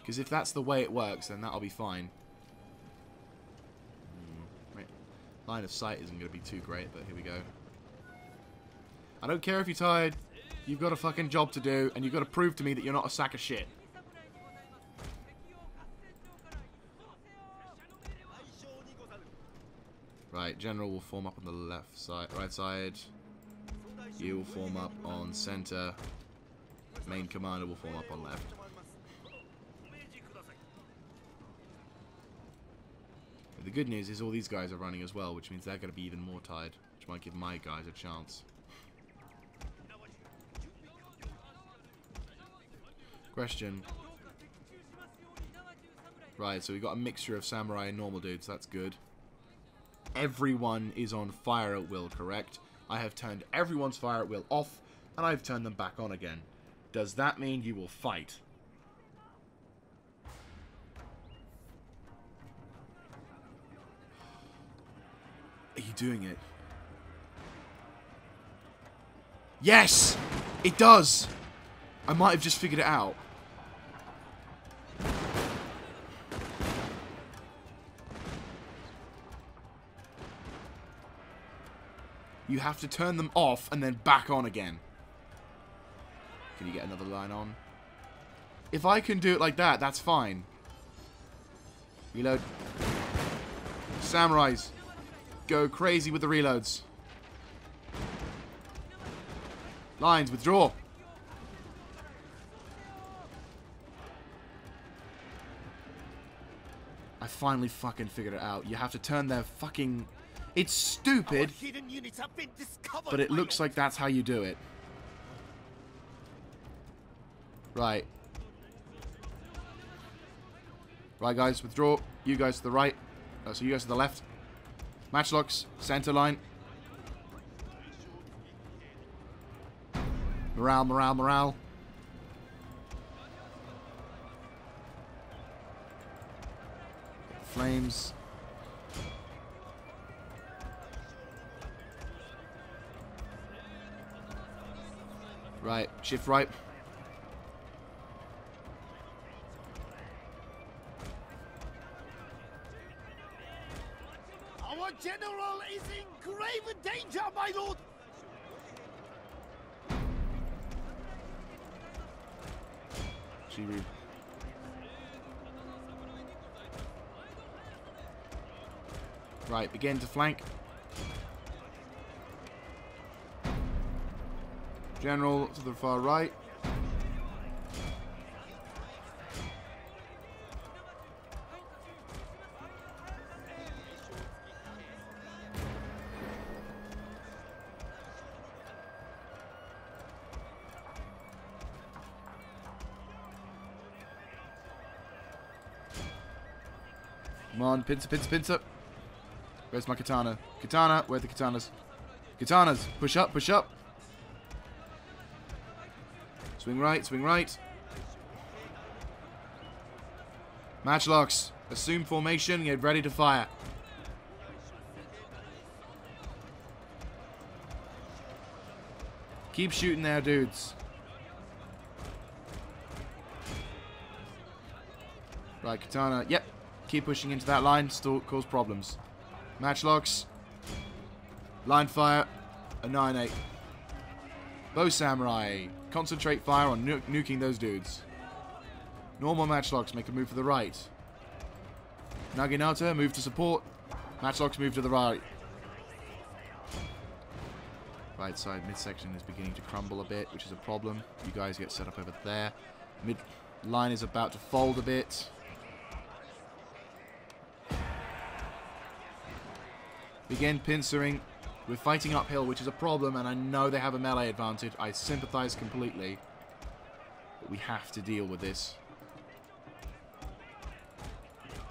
Because if that's the way it works, then that'll be fine. Right. Line of sight isn't going to be too great, but here we go. I don't care if you're tired. You've got a fucking job to do, and you've got to prove to me that you're not a sack of shit. Right, General will form up on the left side, right side. You will form up on center. Main Commander will form up on left. The good news is all these guys are running as well, which means they're going to be even more tired, which might give my guys a chance. Question. Right, so we've got a mixture of samurai and normal dudes, that's good. Everyone is on fire at will, correct? I have turned everyone's fire at will off, and I've turned them back on again. Does that mean you will fight? Are you doing it? Yes! It does! I might have just figured it out. You have to turn them off and then back on again. Can you get another line on? If I can do it like that, that's fine. Reload. Samurais. Go crazy with the reloads. Lines, withdraw. I finally fucking figured it out. You have to turn their fucking... It's stupid, but it looks like that's how you do it. Right. Right, guys, withdraw. You guys to the right. So you guys to the left. Matchlocks, center line. Morale, morale, morale. Flames. Right, shift right. Our general is in grave danger, my lord! actually read. Right, begin to flank. General to the far right. Come on, pincer, pincer, pincer. Where's my katana? Katana, where are the katanas? Katanas, push up, push up. Swing right, swing right. Matchlocks, assume formation, get ready to fire. Keep shooting there, dudes. Right, katana, yep. Keep pushing into that line, still cause problems. Matchlocks. Line fire. Annihilate. Bow samurai. Concentrate fire on nuking those dudes. Normal matchlocks make a move to the right. Naginata, move to support. Matchlocks, move to the right. Right side midsection is beginning to crumble a bit, which is a problem. You guys get set up over there. Mid line is about to fold a bit. Begin pincering. We're fighting uphill, which is a problem, and I know they have a melee advantage. I sympathize completely. But we have to deal with this.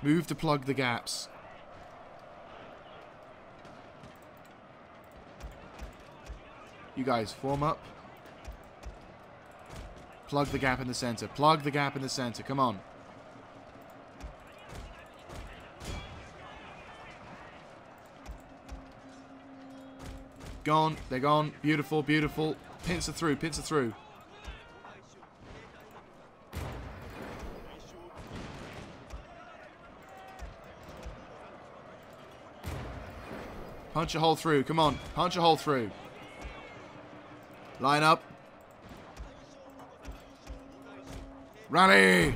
Move to plug the gaps. You guys, form up. Plug the gap in the center. Plug the gap in the center. Come on. Gone. They're gone. Beautiful, beautiful. Pincer through, pincer through. Punch a hole through. Come on. Punch a hole through. Line up. Rally!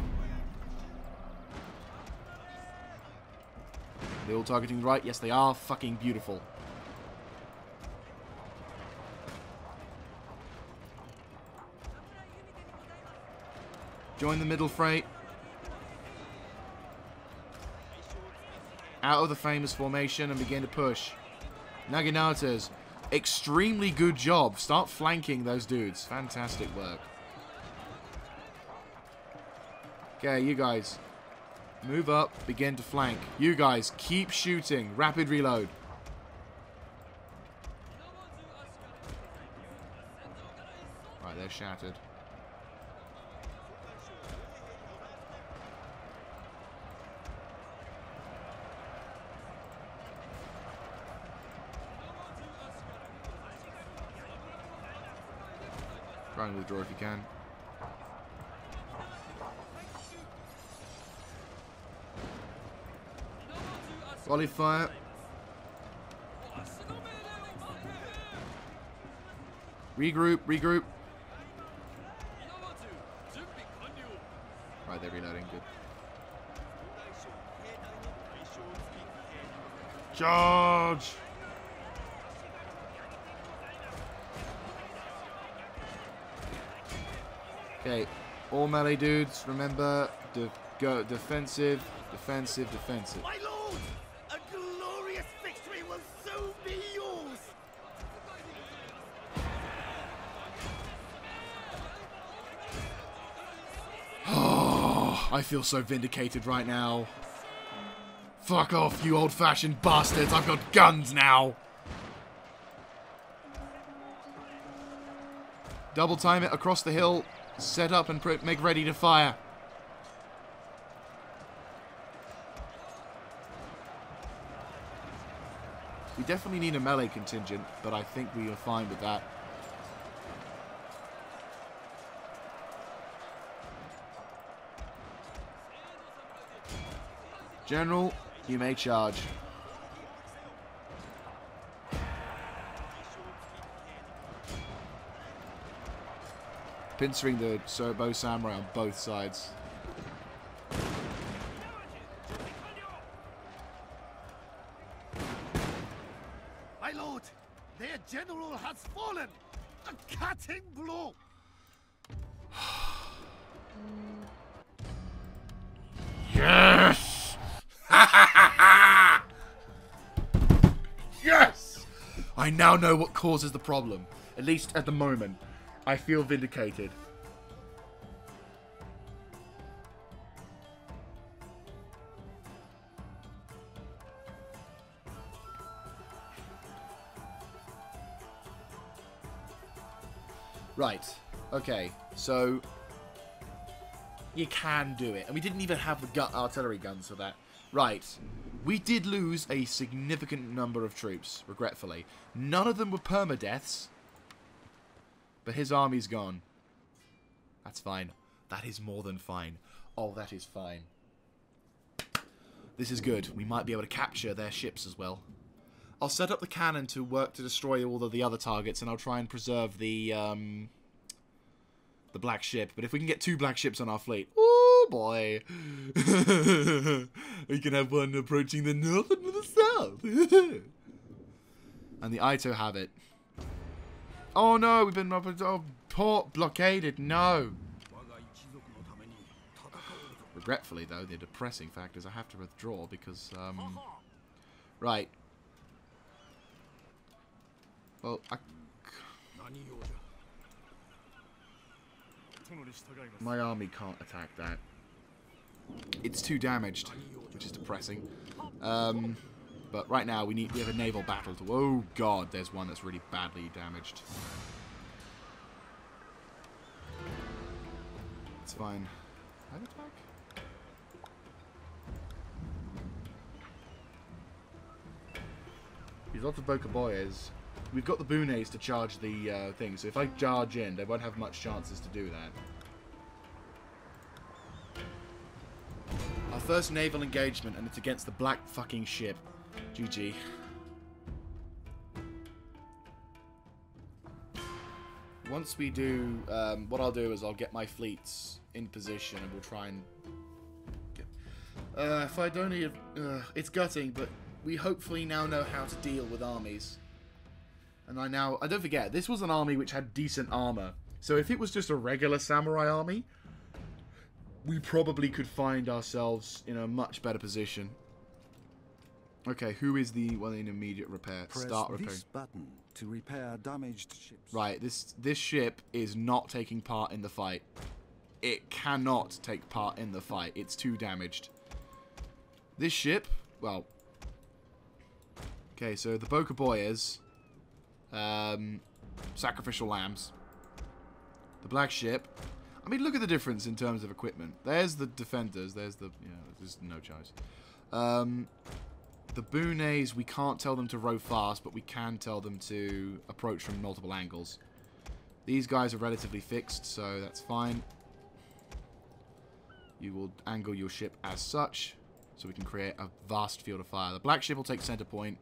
They all targeting the right? Yes, they are. Fucking beautiful. Join the middle fray. Out of the famous formation and begin to push. Naginatas, extremely good job. Start flanking those dudes. Fantastic work. Okay, you guys. Move up, begin to flank. You guys, keep shooting. Rapid reload. Right, they're shattered. Try and withdraw if you can. Volley fire. Regroup, regroup. Right, they're reloading. Good. Charge! Okay, all melee dudes, remember, go defensive, defensive, defensive. My lord, a glorious victory will soon be yours. Oh, I feel so vindicated right now. Fuck off, you old-fashioned bastards. I've got guns now. Double time it across the hill. Set up and make ready to fire. We definitely need a melee contingent, but I think we are fine with that. General, you may charge. Pincering the bow samurai on both sides. My lord, their general has fallen. A cutting blow. Yes! Yes! I now know what causes the problem. At least at the moment. I feel vindicated. Right. Okay. So you can do it. And we didn't even have the artillery guns for that. Right. We did lose a significant number of troops, regretfully. None of them were permadeaths. But his army's gone. That's fine. That is more than fine. Oh, that is fine. This is good. We might be able to capture their ships as well. I'll set up the cannon to work to destroy all of the other targets, and I'll try and preserve the black ship. But if we can get 2 black ships on our fleet, oh boy, we can have one approaching the north and the south. And the Ito have it. Oh no, we've been port blockaded. No. Regretfully, though, the depressing fact is I have to withdraw because right. Well, my army can't attack that. It's too damaged, which is depressing. But right now we have a naval battle to. Oh god, there's one that's really badly damaged. It's fine. Light attack? There's lots of Bokaboyas. We've got the Bunes to charge the thing, so if I charge in, they won't have much chances to do that. Our first naval engagement, and it's against the black fucking ship. GG. Once we do, what I'll do is I'll get my fleets in position, and we'll try and get... if I don't need... it's gutting, but we hopefully now know how to deal with armies. And I don't forget, this was an army which had decent armor. So if it was just a regular samurai army, we probably could find ourselves in a much better position. Okay, who is the one in immediate repair? Press Start repair. this button to repair damaged ships. Right, this ship is not taking part in the fight. It cannot take part in the fight. It's too damaged. This ship, well... Okay, so the Bokaboyas... sacrificial lambs. The black ship. I mean, look at the difference in terms of equipment. There's the defenders. There's the... Yeah, there's no choice. The Bunes, we can't tell them to row fast, but we can tell them to approach from multiple angles. These guys are relatively fixed, so that's fine. You will angle your ship as such, so we can create a vast field of fire. The black ship will take center point.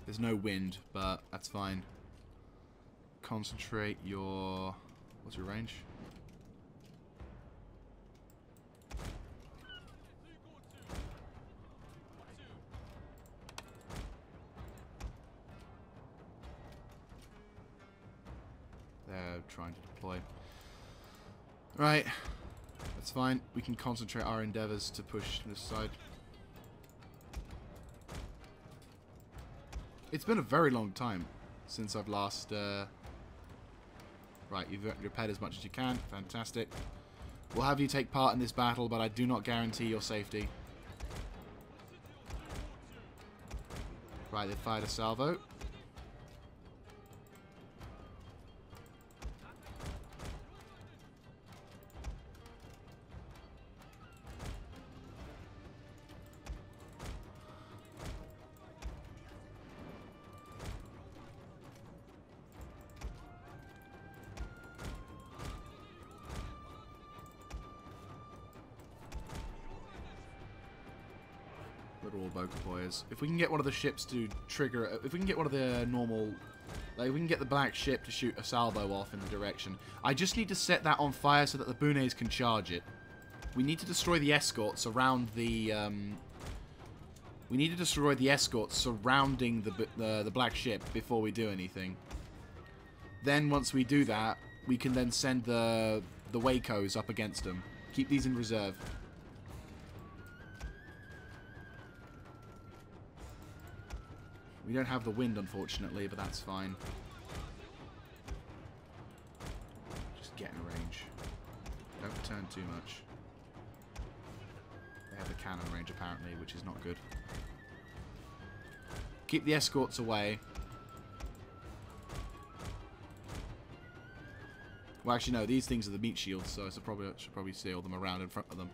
There's no wind, but that's fine. Concentrate your... What's your range? They're trying to deploy. Right. That's fine. We can concentrate our endeavors to push this side. It's been a very long time since I've last... Right, you've repaired as much as you can. Fantastic. We'll have you take part in this battle, but I do not guarantee your safety. Right, they fired a salvo. They're all Boca Boys. If we can get one of the ships to trigger... If we can get one of the normal... Like, we can get the black ship to shoot a salvo off in the direction. I just need to set that on fire so that the Bunes can charge it. We need to destroy the escorts around the... we need to destroy the escorts surrounding the black ship before we do anything. Then, once we do that, we can then send the Wakos up against them. Keep these in reserve. We don't have the wind, unfortunately, but that's fine. Just get in range. Don't turn too much. They have the cannon range, apparently, which is not good. Keep the escorts away. Well, actually, no. These things are the meat shields, so I should probably sail them around in front of them.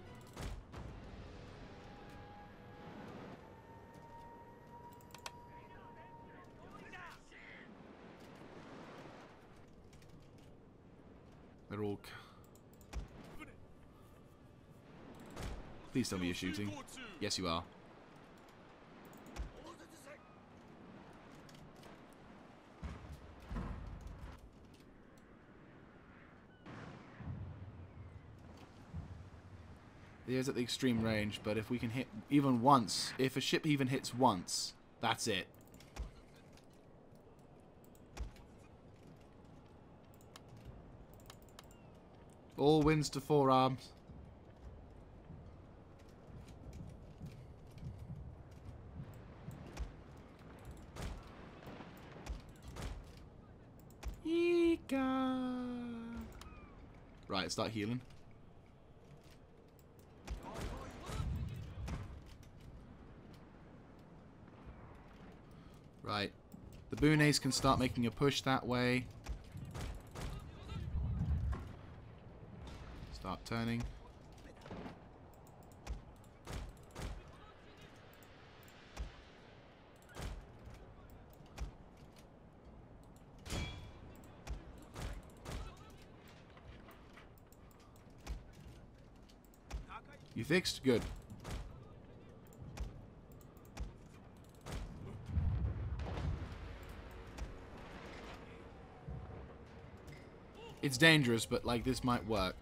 They're all... Please tell me you're shooting. Yes, you are. He is at the extreme range, but if we can hit even once, if a ship even hits once, that's it. All winds to forearms. Right, start healing. Right. The Bunes can start making a push that way. Start turning. You fixed? Good. It's dangerous, but like this might work.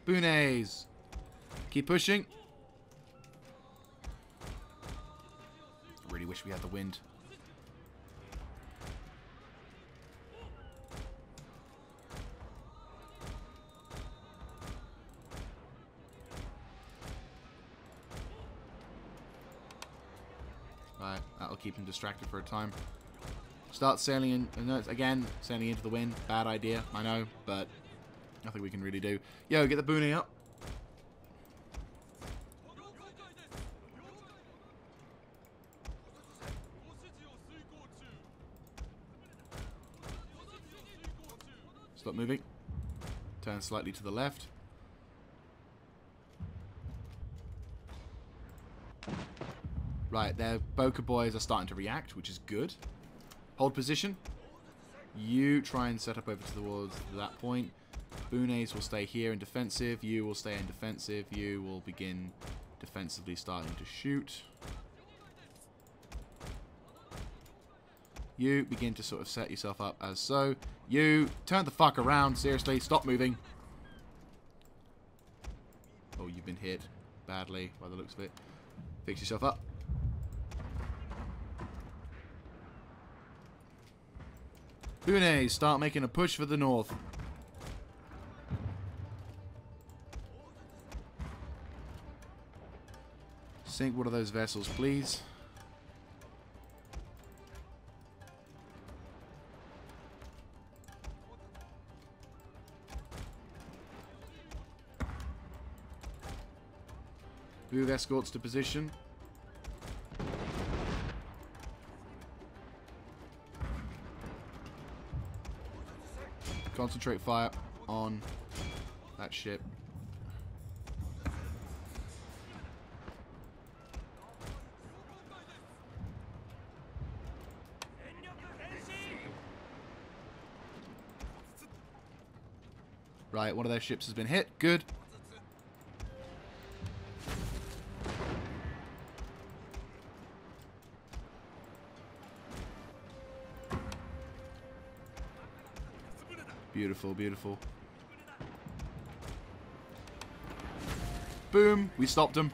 Bunes! Keep pushing. I really wish we had the wind. Right, that'll keep him distracted for a time. Start sailing in, again, sailing into the wind. Bad idea, I know, but nothing we can really do. Yo, get the Bune up. Stop moving. Turn slightly to the left. Right, their Boca Boys are starting to react, which is good. Hold position. You try and set up over towards that point. Bunes will stay here in defensive. You will stay in defensive. You will begin defensively starting to shoot. You begin to sort of set yourself up as so. You turn the fuck around. Seriously, stop moving. Oh, you've been hit badly by the looks of it. Fix yourself up. Bunes, start making a push for the north. Sink one of those vessels, please. Move escorts to position. Concentrate fire on that ship. Right, one of their ships has been hit. Good. Beautiful, beautiful. Boom! We stopped him.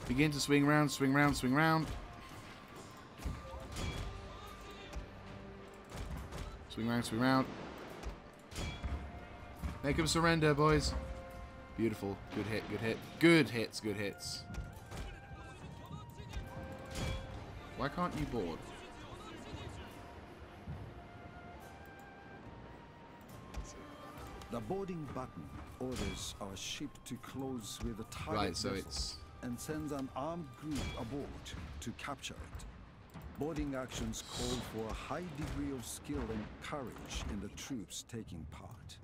Begin to swing round, swing round, swing round. Swing round, swing round. Make him surrender, boys. Beautiful. Good hit, good hit. Good hits, good hits. Why can't you board? The boarding button orders our ship to close with a target Right, so vessel it's... and sends an armed group aboard to capture it. Boarding actions call for a high degree of skill and courage in the troops taking part,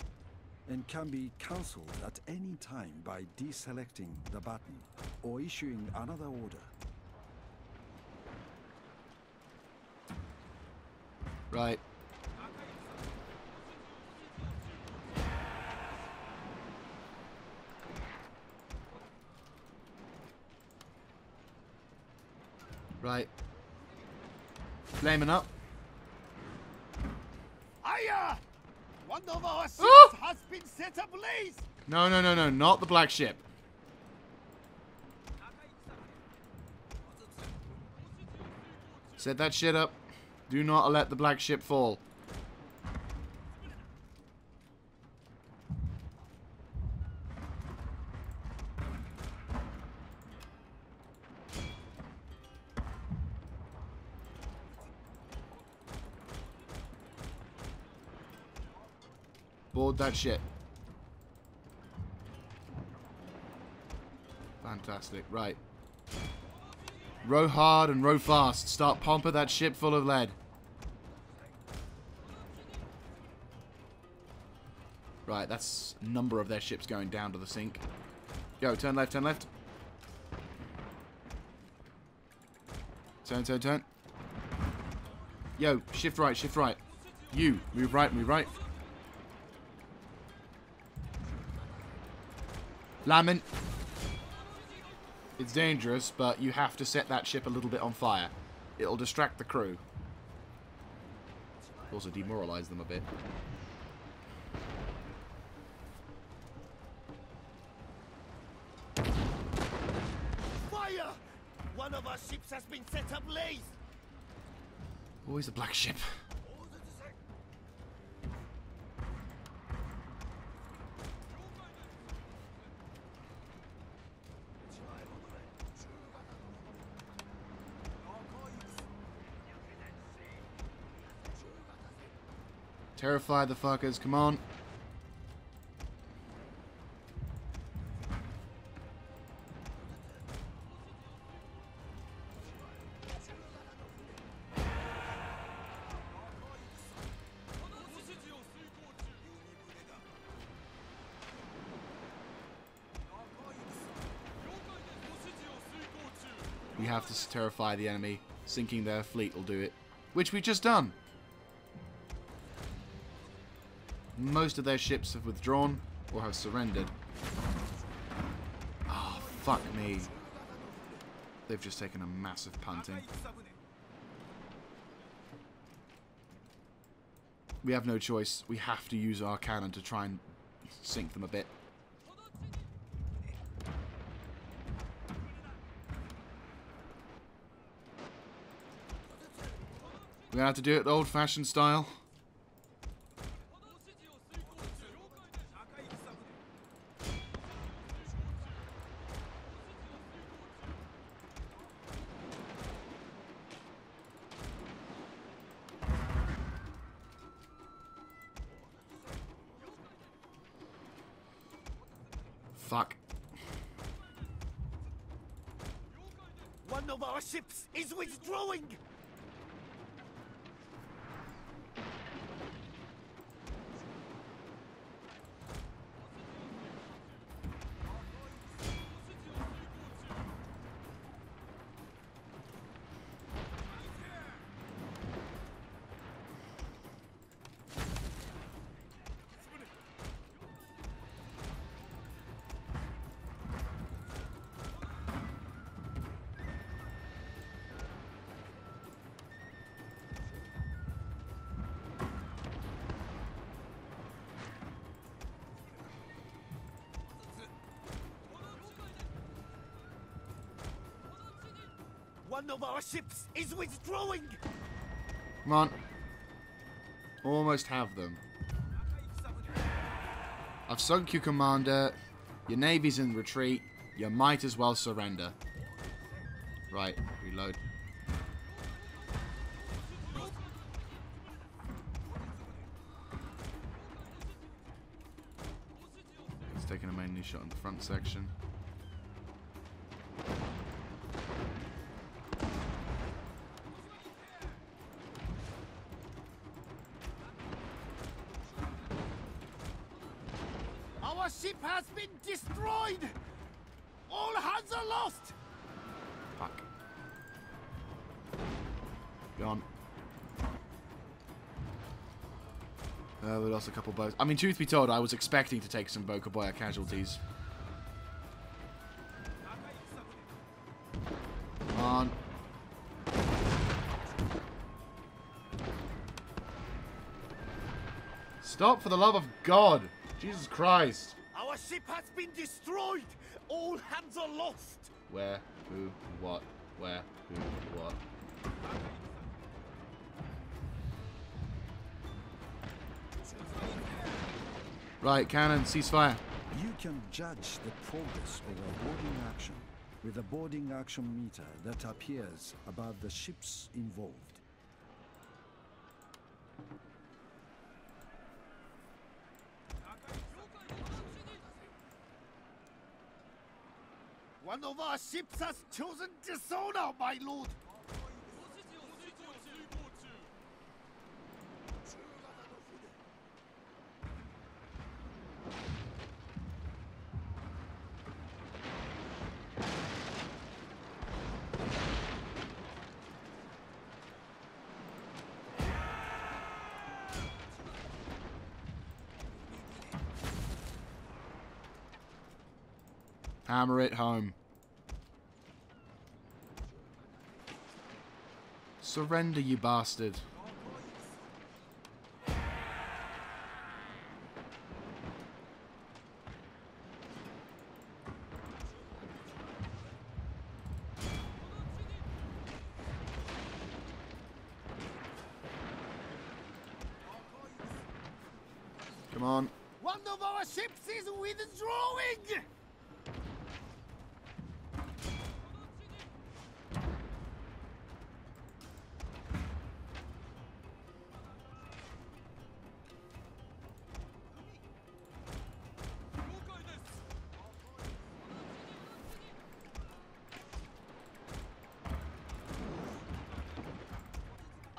and can be cancelled at any time by deselecting the button or issuing another order. Right. Right. Flaming up. Aya! One of our ships Ah! has been set ablaze! No, no, no, no. Not the black ship. Set that shit up. Do not let the black ship fall. Board that shit. Fantastic. Right. Row hard and row fast. Start pumping that ship full of lead. Right, that's a number of their ships going down to the sink. Go, turn left, turn left. Turn, turn, turn. Yo, shift right, shift right. You, move right, move right. Lamin. It's dangerous, but you have to set that ship a little bit on fire. It'll distract the crew. Also demoralize them a bit. Fire! One of our ships has been set ablaze! Always a black ship. Terrify the fuckers, come on. We have to terrify the enemy. Sinking their fleet will do it. Which we've just done. Most of their ships have withdrawn or have surrendered. Oh, fuck me. They've just taken a massive punting. We have no choice. We have to use our cannon to try and sink them a bit. We're going to have to do it the old-fashioned style. Fuck. One of our ships is withdrawing! One of our ships is withdrawing! Come on. Almost have them. I've sunk you, Commander. Your navy's in retreat. You might as well surrender. Right, reload. It's taking a mainly shot in the front section. Our ship has been destroyed! All hands are lost! Fuck. Gone. We lost a couple boats. I mean, truth be told, I was expecting to take some Bokaboya casualties. Come on. Stop, for the love of God! Jesus Christ! Our ship has been destroyed! All hands are lost! Where? Who? What? Where? Who? What? Right, cannon, ceasefire. You can judge the progress of a boarding action with a boarding action meter that appears above the ships involved. One of our ships has chosen dishonor, my lord! Hammer it home. Surrender, you bastard. Come on. One of our ships is withdrawing!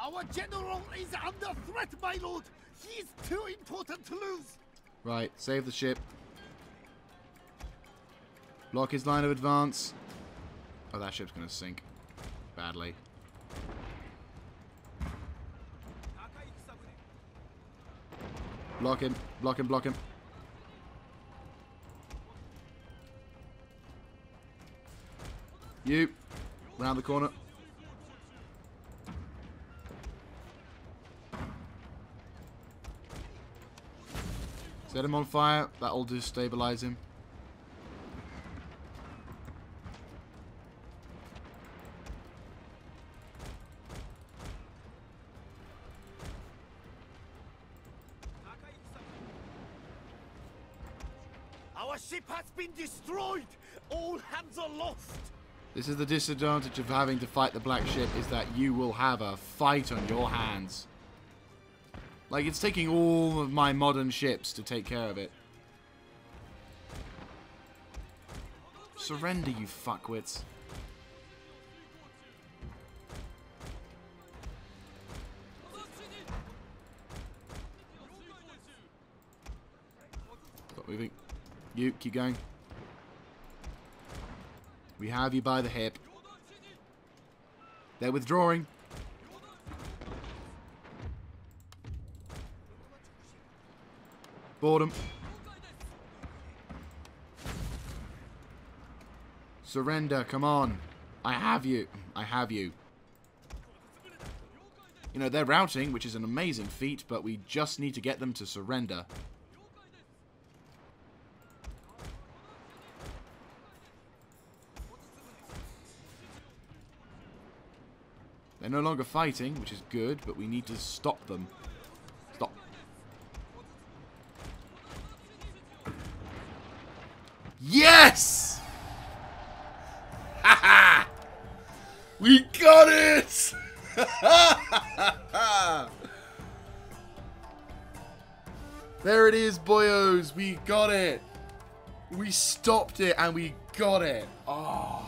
Our general is under threat, my lord! He is too important to lose! Right, save the ship. Block his line of advance. Oh, that ship's gonna sink. Badly. Block him, block him, block him. You, round the corner. Set him on fire, that'll destabilize him. Our ship has been destroyed! All hands are lost! This is the disadvantage of having to fight the black ship, is that you will have a fight on your hands. Like, it's taking all of my modern ships to take care of it. Surrender, you fuckwits. Stop moving. You, keep going. We have you by the hip. They're withdrawing. Boredom. Surrender, come on. I have you. I have you. You know, they're routing, which is an amazing feat, but we just need to get them to surrender. They're no longer fighting, which is good, but we need to stop them. Stop. Yes! Haha! We got it! There it is, boyos. We got it. We stopped it and we got it. Oh.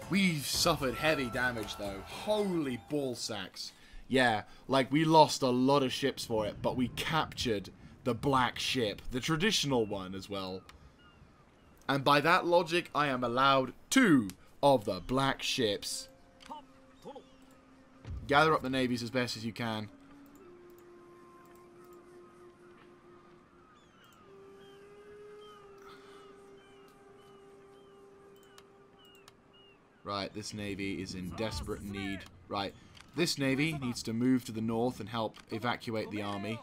We've suffered heavy damage, though. Holy ball sacks. Yeah, like, we lost a lot of ships for it, but we captured the black ship. The traditional one as well. And by that logic, I am allowed 2 of the black ships. Gather up the navies as best as you can. Right, this navy is in desperate need. Right, this navy needs to move to the north and help evacuate the army.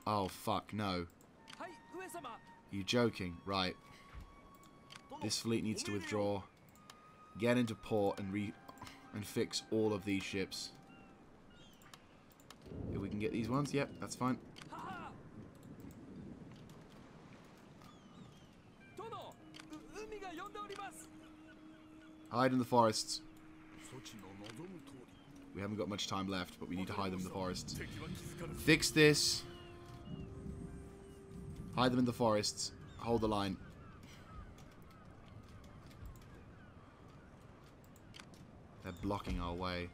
Oh, fuck, no. You joking? Right. This fleet needs to withdraw. Get into port and fix all of these ships. If we can get these ones, yep, that's fine. Hide in the forests. We haven't got much time left, but we need to hide them in the forests. Fix this. Hide them in the forests. Hold the line. They're blocking our way.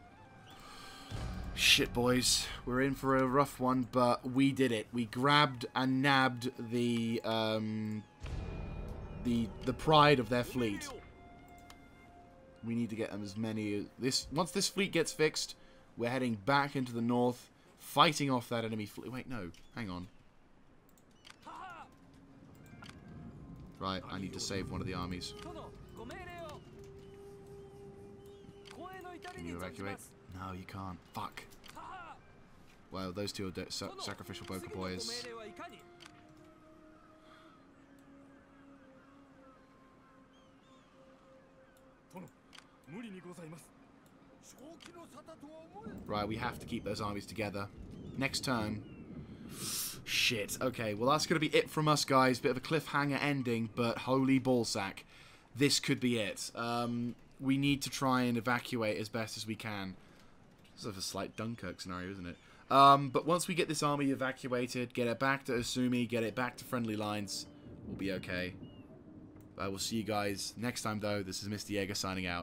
Shit, boys. We're in for a rough one, but we did it. We grabbed and nabbed the pride of their fleet. We need to get them as many as once this fleet gets fixed, we're heading back into the north, fighting off that enemy fleet. Wait, no. Hang on. Right, I need to save one of the armies. Can you evacuate? No, you can't. Fuck. Well, those two are sacrificial poker boys. Right, we have to keep those armies together. Next turn. Shit. Okay, well that's going to be it from us, guys. Bit of a cliffhanger ending, but holy ballsack. This could be it. We need to try and evacuate as best as we can. It's sort of a slight Dunkirk scenario, isn't it? But once we get this army evacuated, get it back to Asumi, get it back to friendly lines, we'll be okay. I will see you guys next time, though. This is Mr. Jaeger signing out.